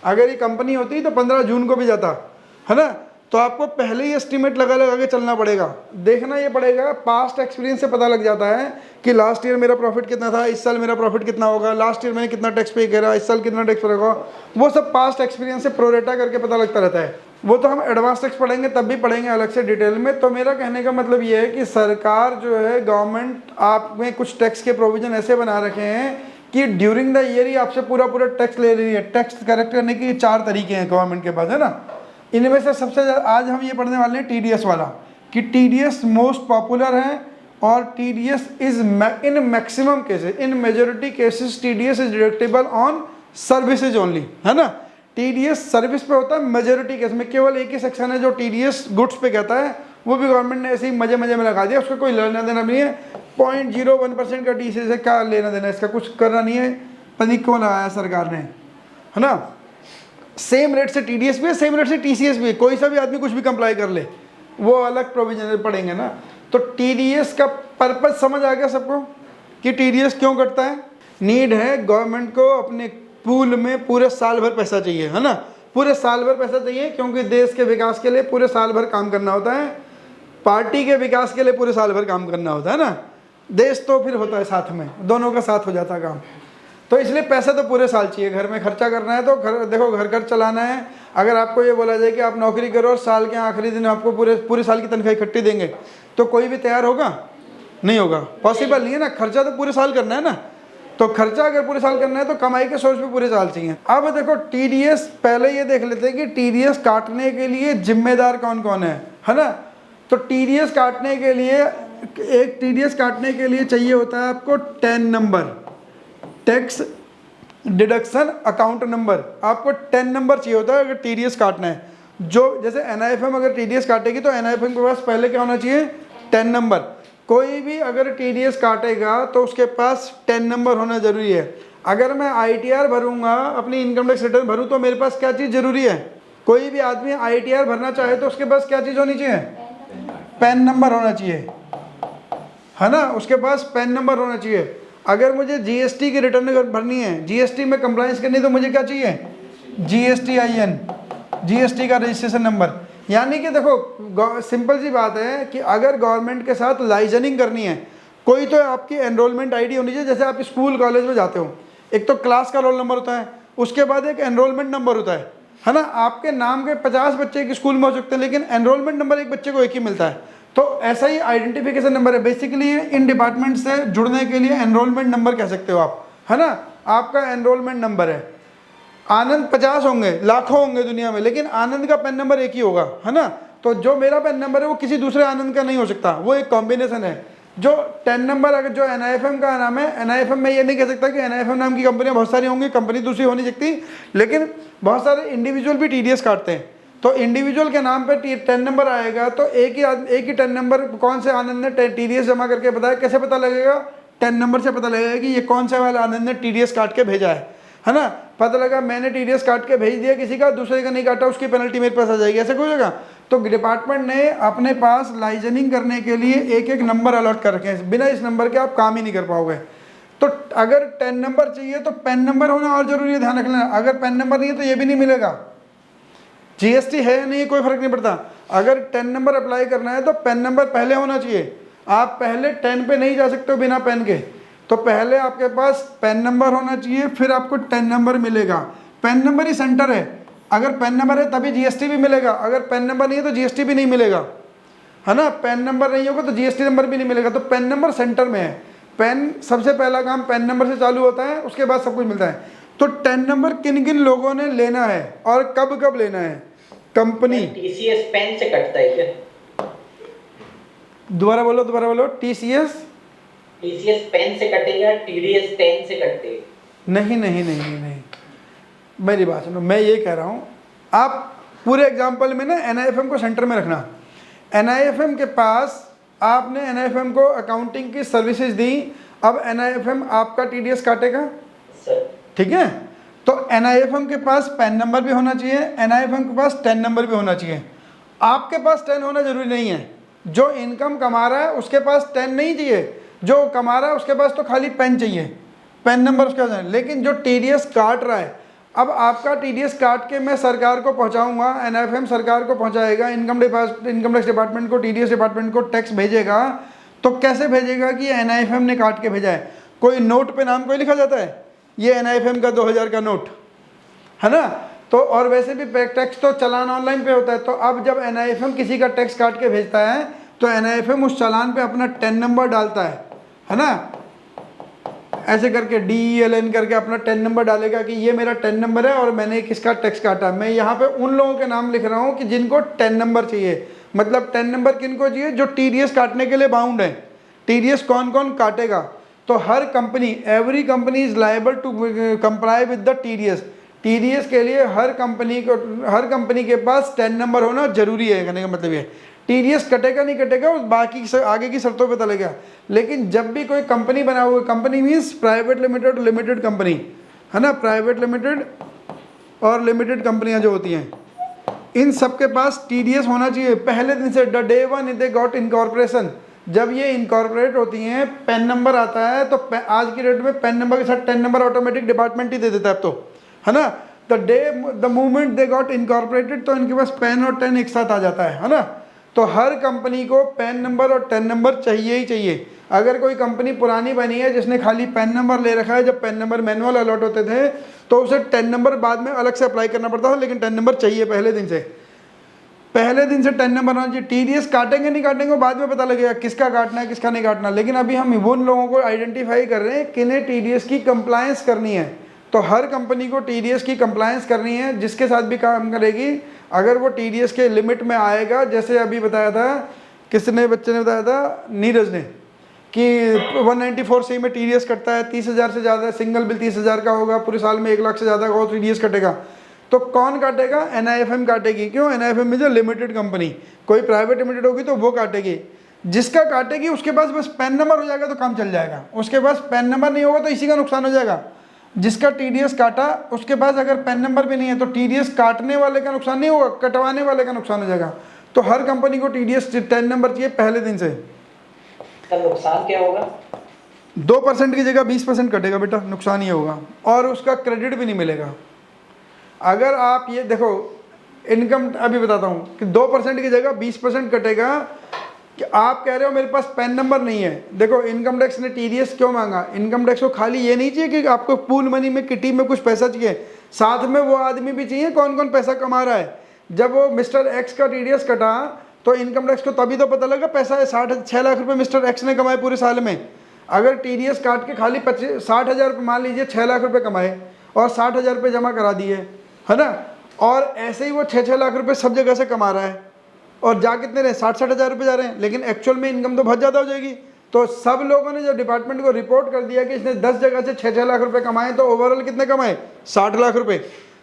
अगर ये कंपनी होती तो 15 जून को भी जाता है ना। तो आपको पहले ही एस्टिमेट लगा के चलना पड़ेगा, देखना ये पड़ेगा। पास्ट एक्सपीरियंस से पता लग जाता है कि लास्ट ईयर मेरा प्रॉफिट कितना था, इस साल मेरा प्रॉफिट कितना होगा, लास्ट ईयर मैंने कितना टैक्स पे करा, इस साल कितना टैक्स पड़ेगा, वो सब पास्ट एक्सपीरियंस से प्रोरेटा करके पता लगता रहता है। वो तो हम एडवांस टैक्स पढ़ेंगे तब भी पढ़ेंगे अलग से डिटेल में। तो मेरा कहने का मतलब ये है कि सरकार जो है, गवर्नमेंट आप में कुछ टैक्स के प्रोविजन ऐसे बना रखे हैं कि ड्यूरिंग द ईयर ही आपसे पूरा टैक्स ले रही है। टैक्स करेक्ट करने के 4 तरीके हैं गवर्नमेंट के पास, है ना। इनमें से सबसे ज़्यादा आज हम ये पढ़ने वाले हैं TDS वाला, कि TDS मोस्ट पॉपुलर है और TDS is in maximum cases, in majority cases TDS is deductible on services only, है ना। TDS सर्विस पे होता है मेजोरिटी केस में। केवल एक ही सेक्शन है जो TDS गुड्स पे कहता है, वो भी गवर्नमेंट ने ऐसे ही मजे में लगा दिया, उसका कोई लेना देना नहीं है। 0.01% का TDS से क्या लेना देना, इसका कुछ करना नहीं है, पता नहीं क्यों लगाया सरकार ने, है ना। सेम रेट से TDS भी है, सेम रेट से TCS भी है, कोई सा भी आदमी कुछ भी कंप्लाई कर ले, वो अलग प्रोविजन पड़ेंगे ना। तो TDS का पर्पज समझ आ गया सबको कि TDS क्यों कटता है। नीड है गवर्नमेंट को अपने पूल में पूरे साल भर पैसा चाहिए, है ना। पूरे साल भर पैसा चाहिए क्योंकि देश के विकास के लिए पूरे साल भर काम करना होता है, पार्टी के विकास के लिए पूरे साल भर काम करना होता है ना। देश तो फिर होता है साथ में, दोनों का साथ हो जाता है काम। तो इसलिए पैसा तो पूरे साल चाहिए। घर में खर्चा करना है तो देखो घर खर्च चलाना है। अगर आपको ये बोला जाए कि आप नौकरी करो और साल के आखिरी दिन आपको पूरे साल की तनख्वाह इकट्ठी देंगे, तो कोई भी तैयार होगा? नहीं होगा, पॉसिबल नहीं है ना। खर्चा तो पूरे साल करना है ना। तो खर्चा अगर पूरे साल करना है तो कमाई के सोर्स भी पूरे साल चाहिए। अब देखो TDS, पहले ये देख लेते हैं कि TDS काटने के लिए जिम्मेदार कौन कौन है ना। तो TDS काटने के लिए, एक TDS काटने के लिए चाहिए होता है आपको 10 number, tax deduction account number. आपको 10 नंबर चाहिए होता है अगर TDS काटना है। जो जैसे NIFM अगर TDS काटेगी तो NIFM के पास पहले क्या होना चाहिए? 10 नंबर। कोई भी अगर TDS काटेगा तो उसके पास 10 नंबर होना जरूरी है। अगर मैं ITR भरूंगा, अपनी इनकम टैक्स रिटर्न भरूं, तो मेरे पास क्या चीज़ जरूरी है? कोई भी आदमी ITR भरना चाहे तो उसके पास क्या चीज़ होनी चाहिए? पैन नंबर होना चाहिए, है ना। उसके पास पैन नंबर होना चाहिए। अगर मुझे GST की रिटर्न भरनी है, GST में कंप्लाइंस करनी है, तो मुझे क्या चाहिए? GSTIN, GST का रजिस्ट्रेशन नंबर। यानी कि देखो सिंपल सी बात है कि अगर गवर्नमेंट के साथ लाइजनिंग करनी है, कोई तो आपकी एनरोलमेंट ID होनी चाहिए। जैसे आप स्कूल कॉलेज में जाते हो, एक तो क्लास का रोल नंबर होता है, उसके बाद एक एनरोलमेंट नंबर होता है ना। आपके नाम के 50 बच्चे एक स्कूल में हो सकते हैं, लेकिन एनरोलमेंट नंबर एक बच्चे को एक ही मिलता है। तो ऐसा ही आइडेंटिफिकेशन नंबर है। बेसिकली इन डिपार्टमेंट से जुड़ने के लिए एनरोलमेंट नंबर कह सकते हो आप, है ना। आपका एनरोलमेंट नंबर है। आनंद 50 होंगे, लाखों होंगे दुनिया में, लेकिन आनंद का पैन नंबर एक ही होगा, है ना। तो जो मेरा पैन नंबर है वो किसी दूसरे आनंद का नहीं हो सकता, वो एक कॉम्बिनेशन है। जो 10 नंबर अगर जो NIFM का नाम है, NIFM में ये नहीं कह सकता कि NIFM नाम की कंपनियां बहुत सारी होंगी, कंपनी दूसरी हो नहीं सकती, लेकिन बहुत सारे इंडिविजुअल भी TDS काटते हैं। तो इंडिविजुअल के नाम पर 10 नंबर आएगा, तो एक ही 10 नंबर कौन से आनंद ने TDS जमा करके बताया, कैसे पता लगेगा? 10 नंबर से पता लगेगा कि ये कौन सा वाला आनंद ने TDS काट के भेजा है ना। पता लगा मैंने TDS काट के भेज दिया किसी का, दूसरे का नहीं काटा, उसकी पेनल्टी मेरे पास आ जाएगी, ऐसे कोई होगा? तो डिपार्टमेंट ने अपने पास लाइजनिंग करने के लिए एक एक नंबर अलॉट कर रखे हैं। बिना इस नंबर के आप काम ही नहीं कर पाओगे। तो अगर 10 नंबर चाहिए तो पैन नंबर होना और जरूरी है, ध्यान रखना। अगर पैन नंबर नहीं है तो ये भी नहीं मिलेगा। GST है या नहीं कोई फर्क नहीं पड़ता। अगर 10 नंबर अप्लाई करना है तो पैन नंबर पहले होना चाहिए। आप पहले 10 पे नहीं जा सकते हो बिना पैन के। तो पहले आपके पास पैन नंबर होना चाहिए, फिर आपको 10 नंबर मिलेगा। पैन नंबर ही सेंटर है। अगर पैन नंबर है तभी GST भी मिलेगा, अगर पैन नंबर नहीं है तो GST भी नहीं मिलेगा, है ना। पैन नंबर नहीं होगा तो GST नंबर भी नहीं मिलेगा। तो पैन नंबर सेंटर में है। पैन सबसे पहला काम पैन नंबर से चालू होता है, उसके बाद सब कुछ मिलता है। तो 10 नंबर किन किन लोगों ने लेना है और कब कब लेना है? कंपनी। TCS पेन से कटता है क्या? दोबारा बोलो। TCS पेन से कटेगा, TDS 10 से कटते? नहीं। मेरी बात सुनो, मैं ये कह रहा हूँ, आप पूरे एग्जाम्पल में ना NIFM को सेंटर में रखना। NIFM के पास आपने NIFM को अकाउंटिंग की सर्विसेज दी, अब NIFM आपका TDS काटेगा, सर ठीक है। तो NIFM के पास पैन नंबर भी होना चाहिए, NIFM के पास टेन नंबर भी होना चाहिए। आपके पास 10 होना जरूरी नहीं है, जो इनकम कमा रहा है उसके पास 10 नहीं चाहिए, जो कमा रहा है उसके पास तो खाली पेन चाहिए, पेन नंबर उसके पास है। लेकिन जो TDS काट रहा है, अब आपका TDS काट के मैं सरकार को पहुंचाऊंगा, NIFM सरकार को पहुंचाएगा, इनकम टैक्स डिपार्टमेंट को, TDS डिपार्टमेंट को टैक्स भेजेगा, तो कैसे भेजेगा कि ये NIFM ने काट के भेजा है? कोई नोट पे नाम कोई लिखा जाता है, ये NIFM का 2000 का नोट है ना। तो और वैसे भी टैक्स तो चालान ऑनलाइन पे होता है, तो अब जब NIFM किसी का टैक्स काट के भेजता है तो NIFM उस चालान पे अपना 10 नंबर डालता है ना, ऐसे करके DELN करके अपना 10 नंबर डालेगा कि ये मेरा 10 नंबर है और मैंने किसका टैक्स काटा। मैं यहाँ पे उन लोगों के नाम लिख रहा हूँ कि जिनको 10 नंबर चाहिए, मतलब 10 नंबर किनको चाहिए? जो TDS काटने के लिए बाउंड है। TDS कौन कौन काटेगा? तो हर company, every company is liable to comply with the TDS। TDS के लिए हर कंपनी के पास 10 नंबर होना जरूरी है। कहने का मतलब ये TDS कटेगा नहीं कटेगा उस बाकी आगे की शर्तों पे चलेगा। लेकिन जब भी कोई कंपनी बना हुआ, company means private limited, limited company है ना, प्राइवेट लिमिटेड और लिमिटेड कंपनियां जो होती हैं, इन सब के पास TDS होना चाहिए पहले दिन से। The day one they got incorporation, जब ये इनकॉर्पोरेट होती हैं, पेन नंबर आता है, तो आज की डेट में पेन नंबर के साथ 10 नंबर ऑटोमेटिक डिपार्टमेंट ही दे देता है अब तो, है ना। The moment they got incorporated, तो इनके पास पेन और 10 एक साथ आ जाता है ना। तो हर कंपनी को पेन नंबर और 10 नंबर चाहिए ही चाहिए। अगर कोई कंपनी पुरानी बनी है जिसने खाली पेन नंबर ले रखा है, जब पेन नंबर मैनुअल अलॉट होते थे तो उसे 10 नंबर बाद में अलग से अप्लाई करना पड़ता था, लेकिन 10 नंबर चाहिए पहले दिन से। पहले दिन से 10 नंबर होना चाहिए। TDS काटेंगे नहीं काटेंगे बाद में पता लगेगा किसका काटना है किसका नहीं काटना। लेकिन अभी हम उन लोगों को आइडेंटिफाई कर रहे हैं किन्हें TDS की कंप्लायंस करनी है। तो हर कंपनी को TDS की कंप्लायंस करनी है, जिसके साथ भी काम करेगी अगर वो TDS के लिमिट में आएगा। जैसे अभी बताया था, किसने, बच्चे ने बताया था, नीरज ने, कि 194C में TDS कटता है, 30,000 से ज़्यादा सिंगल बिल 30,000 का होगा, पूरे साल में 1 लाख से ज़्यादा का हो तो TDS कटेगा। तो कौन काटेगा? NIFM काटेगी। क्यों? NIFM में जो लिमिटेड कंपनी, कोई प्राइवेट लिमिटेड होगी तो वो काटेगी। जिसका काटेगी उसके पास बस पैन नंबर हो जाएगा तो काम चल जाएगा, उसके पास पैन नंबर नहीं होगा तो इसी का नुकसान हो जाएगा। जिसका TDS काटा उसके पास अगर पैन नंबर भी नहीं है तो TDS काटने वाले का नुकसान नहीं होगा, कटवाने वाले का नुकसान हो जाएगा। तो हर कंपनी को TDS 10 नंबर चाहिए पहले दिन से। नुकसान क्या होगा? 2% की जगह 20% कटेगा बेटा, नुकसान ही होगा, और उसका क्रेडिट भी नहीं मिलेगा। अगर आप ये देखो, इनकम अभी बताता हूँ कि 2% की जगह 20% कटेगा। कि आप कह रहे हो मेरे पास पैन नंबर नहीं है, देखो इनकम टैक्स ने TDS क्यों मांगा? इनकम टैक्स को खाली ये नहीं चाहिए कि आपको पूल मनी में, किटी में कुछ पैसा चाहिए, साथ में वो आदमी भी चाहिए कौन कौन पैसा कमा रहा है। जब वो मिस्टर एक्स का TDS कटा तो इनकम टैक्स को तभी तो पता लगा पैसा है 6 लाख रुपये मिस्टर एक्स ने कमाए पूरे साल में। अगर TDS काट के खाली 60,000 रुपये, मान लीजिए 6 लाख रुपये कमाए और 60,000 रुपये जमा करा दिए, है ना, और ऐसे ही वो 6 लाख रुपये सब जगह से कमा रहा है, और जा कितने रहे? 60,000 रुपये जा रहे हैं, लेकिन एक्चुअल में इनकम तो बहुत ज़्यादा हो जाएगी। तो सब लोगों ने जब डिपार्टमेंट को रिपोर्ट कर दिया कि इसने 10 जगह से 6 लाख रुपए कमाए, तो ओवरऑल कितने कमाए? 60 लाख रुपए।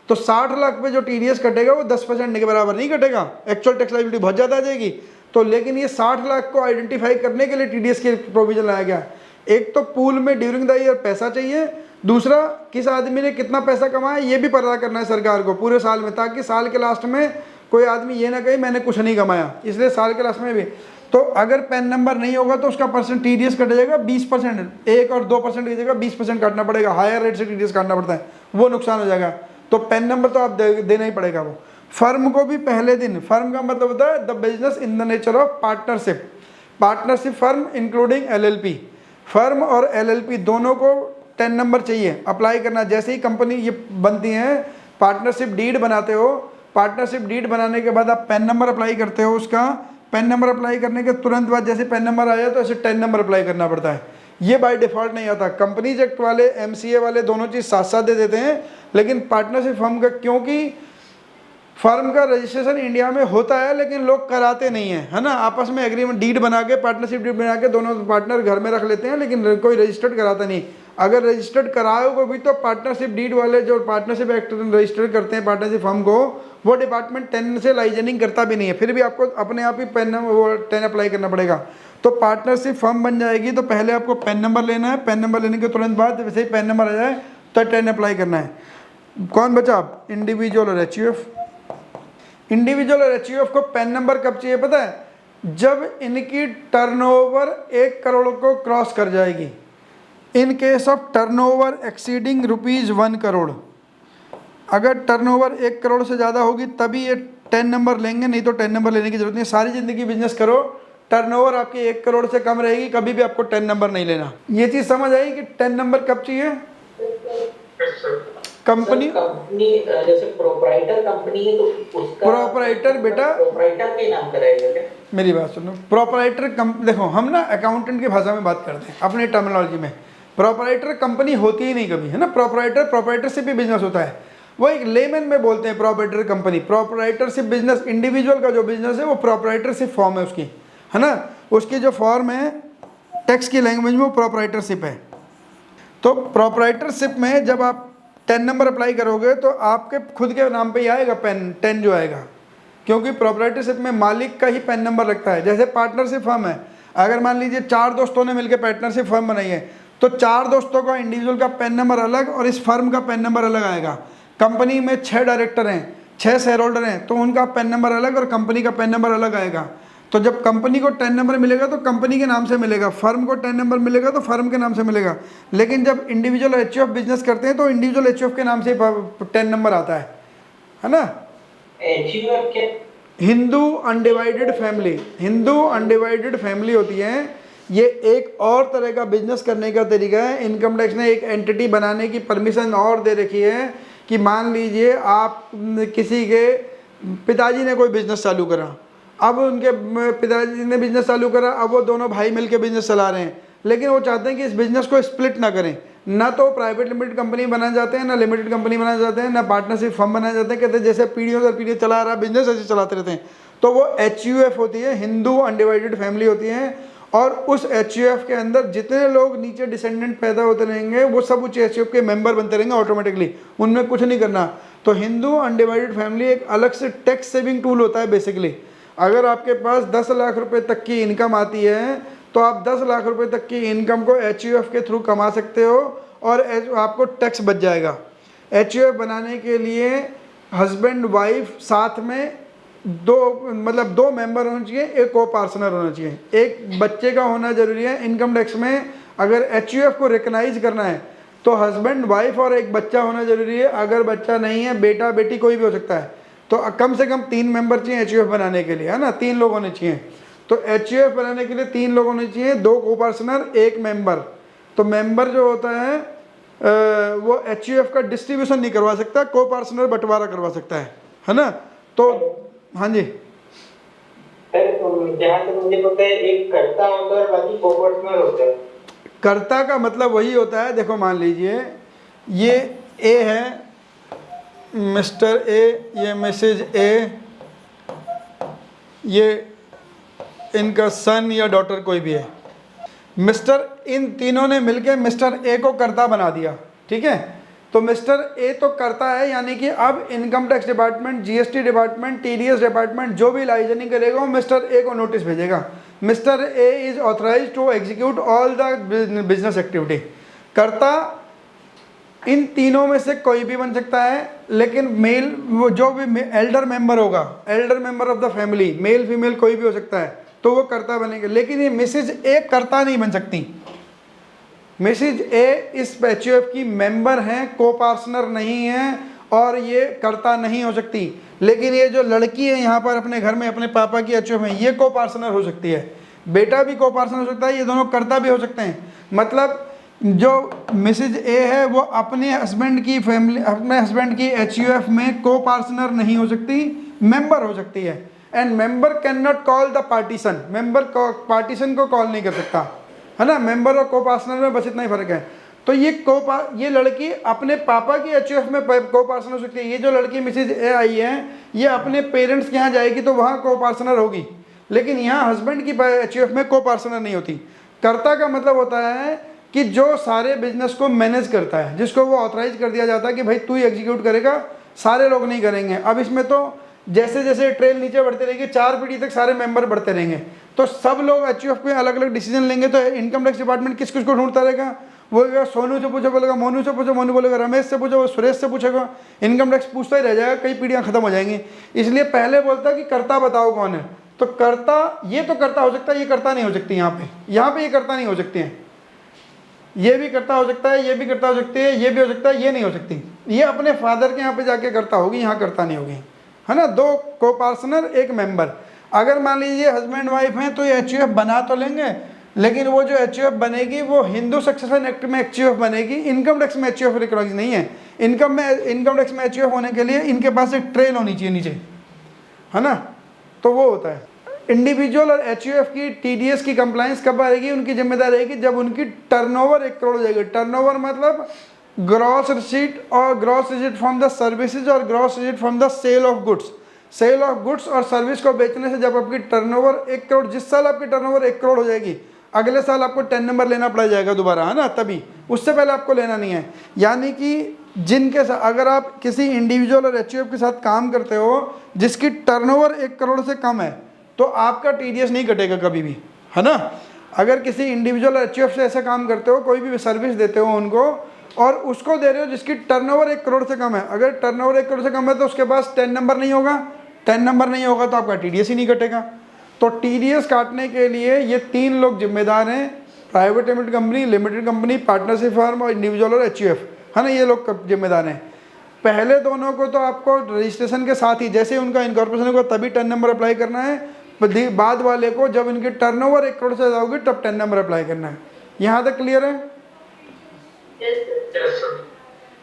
तो 60 लाख पे जो TDS कटेगा वो 10% के बराबर नहीं कटेगा, एक्चुअल टैक्स लायबिलिटी बहुत ज़्यादा आ जाएगी। तो लेकिन ये 60 लाख को आइडेंटिफाई करने के लिए TDS के प्रोविजन लाया गया। एक तो पूल में ड्यूरिंग द ईयर पैसा चाहिए, दूसरा किस आदमी ने कितना पैसा कमाया ये भी पता करना है सरकार को पूरे साल में, ताकि साल के लास्ट में कोई आदमी ये ना कहे मैंने कुछ नहीं कमाया। इसलिए साल के लास्ट में भी, तो अगर पैन नंबर नहीं होगा तो उसका परसेंट TDS कट जाएगा 20%, 1 और 2% की जगह 20% काटना पड़ेगा, हायर रेट से TDS काटना पड़ता है, वो नुकसान हो जाएगा। तो पैन नंबर तो आप देना ही पड़ेगा। वो फर्म को भी पहले दिन, फर्म का मतलब होता है the business in the nature of partnership, partnership firm including LLP। Firm और LLP दोनों को 10 नंबर चाहिए अप्लाई करना। जैसे ही कंपनी ये बनती है, पार्टनरशिप डीड बनाते हो, पार्टनरशिप डीड बनाने के बाद आप पैन नंबर अप्लाई करते हो। उसका पैन नंबर अप्लाई करने के तुरंत बाद जैसे पैन नंबर आया तो ऐसे 10 नंबर अप्लाई करना पड़ता है। ये बाय डिफ़ॉल्ट नहीं आता। कंपनीज एक्ट वाले, MCA वाले दोनों चीज़ साथ साथ दे देते हैं, लेकिन पार्टनरशिप फर्म का, क्योंकि फर्म का रजिस्ट्रेशन इंडिया में होता है लेकिन लोग कराते नहीं हैं, है ना, आपस में एग्रीमेंट डीड बना के, पार्टनरशिप डीड बना के दोनों पार्टनर घर में रख लेते हैं, लेकिन कोई रजिस्टर्ड कराता नहीं। अगर रजिस्टर्ड कराओगे भी तो पार्टनरशिप डीड वाले जो पार्टनरशिप एक्ट रजिस्टर करते हैं पार्टनरशिप फर्म को, वो डिपार्टमेंट 10 से लाइसेंसिंग करता भी नहीं है, फिर भी आपको अपने आप ही वो 10 अप्लाई करना पड़ेगा। तो पार्टनरशिप फर्म बन जाएगी तो पहले आपको पैन नंबर लेना है, पैन नंबर लेने के तुरंत बाद वैसे ही पैन नंबर आ जाए तो 10 अप्लाई करना है। कौन बचा आप? इंडिविजुअल और HUF। इंडिविजुअल और HUF को पैन नंबर कब चाहिए पता है? जब इनकी टर्नओवर 1 करोड़ को क्रॉस कर जाएगी। In case of turnover exceeding ₹1 crore, अगर टर्नओवर 1 करोड़ से ज़्यादा होगी तभी ये 10 नंबर लेंगे, नहीं तो 10 नंबर लेने की जरूरत नहीं। सारी ज़िंदगी बिजनेस करो, टर्नओवर आपकी 1 करोड़ से कम रहेगी, कभी भी आपको 10 नंबर नहीं लेना। ये चीज़ समझ आई कि 10 नंबर कब चाहिए? कंपनी जैसे प्रोप्राइटर कंपनी है तो उसका प्रोप्राइटर बेटा प्रोप्राइटर के नाम का रहेगा क्या? मेरी बात सुनो, प्रोप्राइटर देखो हम ना अकाउंटेंट की भाषा में बात करते हैं अपनी टर्मिनोलॉजी में। प्रोप्राइटर कंपनी होती ही नहीं कभी, है ना। प्रोप्राइटरशिप भी बिजनेस होता है, वो एक लेमन में बोलते हैं proprietor company. Proprietorship business, individual का जो बिजनेस है वो प्रोप्राइटरशिप फॉर्म है उसकी, है ना। उसकी जो फॉर्म है टैक्स की लैंग्वेज में वो प्रोप्राइटरशिप है। तो प्रोप्राइटरशिप में जब आप 10 नंबर अप्लाई करोगे तो आपके खुद के नाम पे ही आएगा पेन 10 जो आएगा, क्योंकि प्रोप्राइटरशिप में मालिक का ही पेन नंबर लगता है। जैसे पार्टनरशिप फर्म है, अगर मान लीजिए 4 दोस्तों ने मिलकर पार्टनरशिप फर्म बनाई है तो 4 दोस्तों का इंडिविजुअल का पेन नंबर अलग और इस फर्म का पेन नंबर अलग आएगा। कंपनी में 6 डायरेक्टर हैं, 6 शेयर होल्डर हैं, तो उनका पेन नंबर अलग और कंपनी का पेन नंबर अलग आएगा। तो जब कंपनी को 10 नंबर मिलेगा तो कंपनी के नाम से मिलेगा, फर्म को 10 नंबर मिलेगा तो फर्म के नाम से मिलेगा। लेकिन जब इंडिविजुअल HUF बिजनेस करते हैं तो इंडिविजुअल HUF के नाम से 10 नंबर आता है ना। HUF क्या? Hindu undivided family, Hindu undivided family होती है। ये एक और तरह का बिजनेस करने का तरीका है। इनकम टैक्स ने एक एंटिटी बनाने की परमिशन और दे रखी है कि मान लीजिए आप किसी के पिताजी ने कोई बिजनेस चालू करा, अब उनके पिताजी ने बिजनेस चालू करा, अब वो दोनों भाई मिलकर बिजनेस चला रहे हैं, लेकिन वो चाहते हैं कि इस बिजनेस को स्प्लिट ना करें। ना तो प्राइवेट लिमिटेड कंपनी बनाना चाहते हैं, ना लिमिटेड कंपनी बनाना चाहते हैं, ना पार्टनरशिप फर्म बनाना चाहते हैं। कहते हैं जैसे पीढ़ियों दर पीढ़ी चला रहा बिजनेस ऐसे चलाते रहते हैं। तो वो HUF होती है, हिंदू अनडिवाइडेड फैमिली होती है। और उस HUF के अंदर जितने लोग नीचे डिसेंडेंट पैदा होते रहेंगे वो सब उस HUF के मेंबर बनते रहेंगे ऑटोमेटिकली, उनमें कुछ नहीं करना। तो हिंदू अनडिवाइडेड फैमिली एक अलग से टैक्स सेविंग टूल होता है बेसिकली। अगर आपके पास 10 लाख रुपए तक की इनकम आती है तो आप 10 लाख रुपए तक की इनकम को HUF के थ्रू कमा सकते हो और आपको टैक्स बच जाएगा। HUF बनाने के लिए हस्बैंड वाइफ साथ में दो मेंबर होने चाहिए, एक को पार्टनर होना चाहिए, एक बच्चे का होना जरूरी है। इनकम टैक्स में अगर HUF को रिकग्नाइज करना है तो हस्बैंड वाइफ और एक बच्चा होना जरूरी है। अगर बच्चा नहीं है, बेटा बेटी कोई भी हो सकता है, तो कम से कम 3 मेंबर चाहिए HUF बनाने के लिए, है ना। 3 लोग होने चाहिए। तो HUF बनाने के लिए 3 लोग होने चाहिए, 2 को पार्टनर, 1 मेंबर। तो मेंबर जो होता है वो HUF का डिस्ट्रीब्यूशन नहीं करवा सकता, को पार्टनर बंटवारा करवा सकता है ना। तो हाँ जी जहाँ तक मुझे पता है एक कर्ता होता है बाकी को पार्टनर होता है। कर्ता का मतलब वही होता है, देखो मान लीजिए ये A है, मिस्टर A, ये मिसेज A, ये इनका सन या डॉटर कोई भी है। मिस्टर, इन तीनों ने मिलकर मिस्टर A को कर्ता बना दिया, ठीक है। तो मिस्टर A तो करता है, यानी कि अब income tax department, GST department, TDS department जो भी लाइसेंसिंग करेगा वो मिस्टर A को नोटिस भेजेगा। Mister A is authorised to execute all the business activity. कर्ता इन तीनों में से कोई भी बन सकता है, लेकिन मेल वो जो भी एल्डर मेंबर होगा, Elder member of the family, male female कोई भी हो सकता है, तो वो कर्ता बनेगा। लेकिन ये मिसेज A कर्ता नहीं बन सकती। मिसेज A इस HUF की मेंबर हैं, को पार्टनर नहीं है और ये कर्ता नहीं हो सकती। लेकिन ये जो लड़की है यहाँ पर अपने घर में अपने पापा की HUF में, ये को पार्टनर हो सकती है। बेटा भी को पार्टनर हो सकता है, ये दोनों कर्ता भी हो सकते हैं। मतलब जो मिसेज A है वो अपने हस्बैंड की फैमिली, अपने हस्बैंड की HUF में को पार्टनर नहीं हो सकती, मेंबर हो सकती है। And member can not call the partition, member partition को कॉल नहीं कर सकता, है ना। मेंबर और को पार्टनर में बस इतना ही फर्क है। तो ये लड़की अपने पापा की HUF में को पार्टनर हो सकती है। ये जो लड़की मिसेज A आई है ये अपने पेरेंट्स के यहाँ जाएगी तो वहाँ को पार्टनर होगी, लेकिन यहाँ हस्बैंड की HUF में को पार्टनर नहीं होती। कर्ता का मतलब होता है कि जो सारे बिजनेस को मैनेज करता है, जिसको वो ऑथराइज कर दिया जाता है कि भाई तू ही एग्जीक्यूट करेगा, सारे लोग नहीं करेंगे। अब इसमें तो जैसे जैसे ट्रेल नीचे बढ़ते रहेगी, 4 पीढ़ी तक सारे मेंबर बढ़ते रहेंगे, तो सब लोग HUF पे अलग अलग डिसीजन लेंगे, तो इनकम टैक्स डिपार्टमेंट किस किस को ढूंढता रहेगा? वो बोलेगा सोनू से पूछो, बोलेगा मोनू से पूछो, मोनू बोलेगा रमेश से पूछो, वो सुरेश से पूछेगा, इनकम टैक्स पूछता ही रह जाएगा, कई पीढ़ियाँ खत्म हो जाएंगी। इसलिए पहले बोलता है कि कर्ता बताओ कौन है, तो कर्ता, ये तो कर्ता हो सकता है, ये कर्ता नहीं हो सकती। यहाँ पे ये कर्ता नहीं हो सकती हैं, ये भी करता हो सकता है, ये भी करता हो सकती है, ये भी हो सकता है, ये नहीं हो सकती। ये अपने फादर के यहाँ पे जाके करता होगी, यहाँ करता नहीं होगी, है ना। 2 को पार्टनर 1 मेंबर। अगर मान लीजिए हस्बैंड वाइफ हैं तो ये HUF बना तो लेंगे, लेकिन वो जो HUF बनेगी वो हिंदू सक्सेशन एक्ट में HUF बनेगी, इनकम टैक्स में HUF रिकॉग्नाइज नहीं है। इनकम टैक्स में HUF होने के लिए इनके पास एक ट्रेल होनी चाहिए नीचे, है ना, तो वो होता है। इंडिविजुअल और HUF की TDS की कंप्लाइंस कब आएगी? उनकी जिम्मेदारी रहेगी जब उनकी टर्नओवर 1 करोड़ हो जाएगी। टर्नओवर मतलब ग्रॉस रिसीट और gross receipt from the services और gross receipt from the sale of goods. Sale of goods और सर्विस को बेचने से जब आपकी टर्नओवर 1 करोड़, जिस साल आपकी टर्नओवर 1 करोड़ हो जाएगी, अगले साल आपको 10 नंबर लेना पड़ जाएगा दोबारा, है ना, तभी, उससे पहले आपको लेना नहीं है। यानी कि जिनके साथ अगर आप किसी इंडिविजुअल और HUF के साथ काम करते हो जिसकी टर्नओवर 1 करोड़ से कम है, तो आपका TDS नहीं कटेगा कभी भी, है ना। अगर किसी इंडिविजुअल HUF से ऐसा काम करते हो, कोई भी सर्विस देते हो उनको, और उसको दे रहे हो जिसकी टर्नओवर 1 करोड़ से कम है, अगर टर्नओवर 1 करोड़ से कम है तो उसके पास 10 नंबर नहीं होगा, 10 नंबर नहीं होगा तो आपका TDS ही नहीं कटेगा। तो TDS काटने के लिए ये 3 लोग जिम्मेदार हैं, private limited company, limited company, partnership firm और इंडिविजुअल और HUF, है ना, ये लोग जिम्मेदार हैं। पहले दोनों को तो आपको रजिस्ट्रेशन के साथ ही, जैसे उनका इनकॉर्पोरेशन होगा तभी 10 नंबर अप्लाई करना है, बाद वाले को जब इनकी टर्नओवर 1 करोड़ से जाओगी तब 10 नंबर अप्लाई करना है। यहाँ तक क्लियर है? Yes, sir.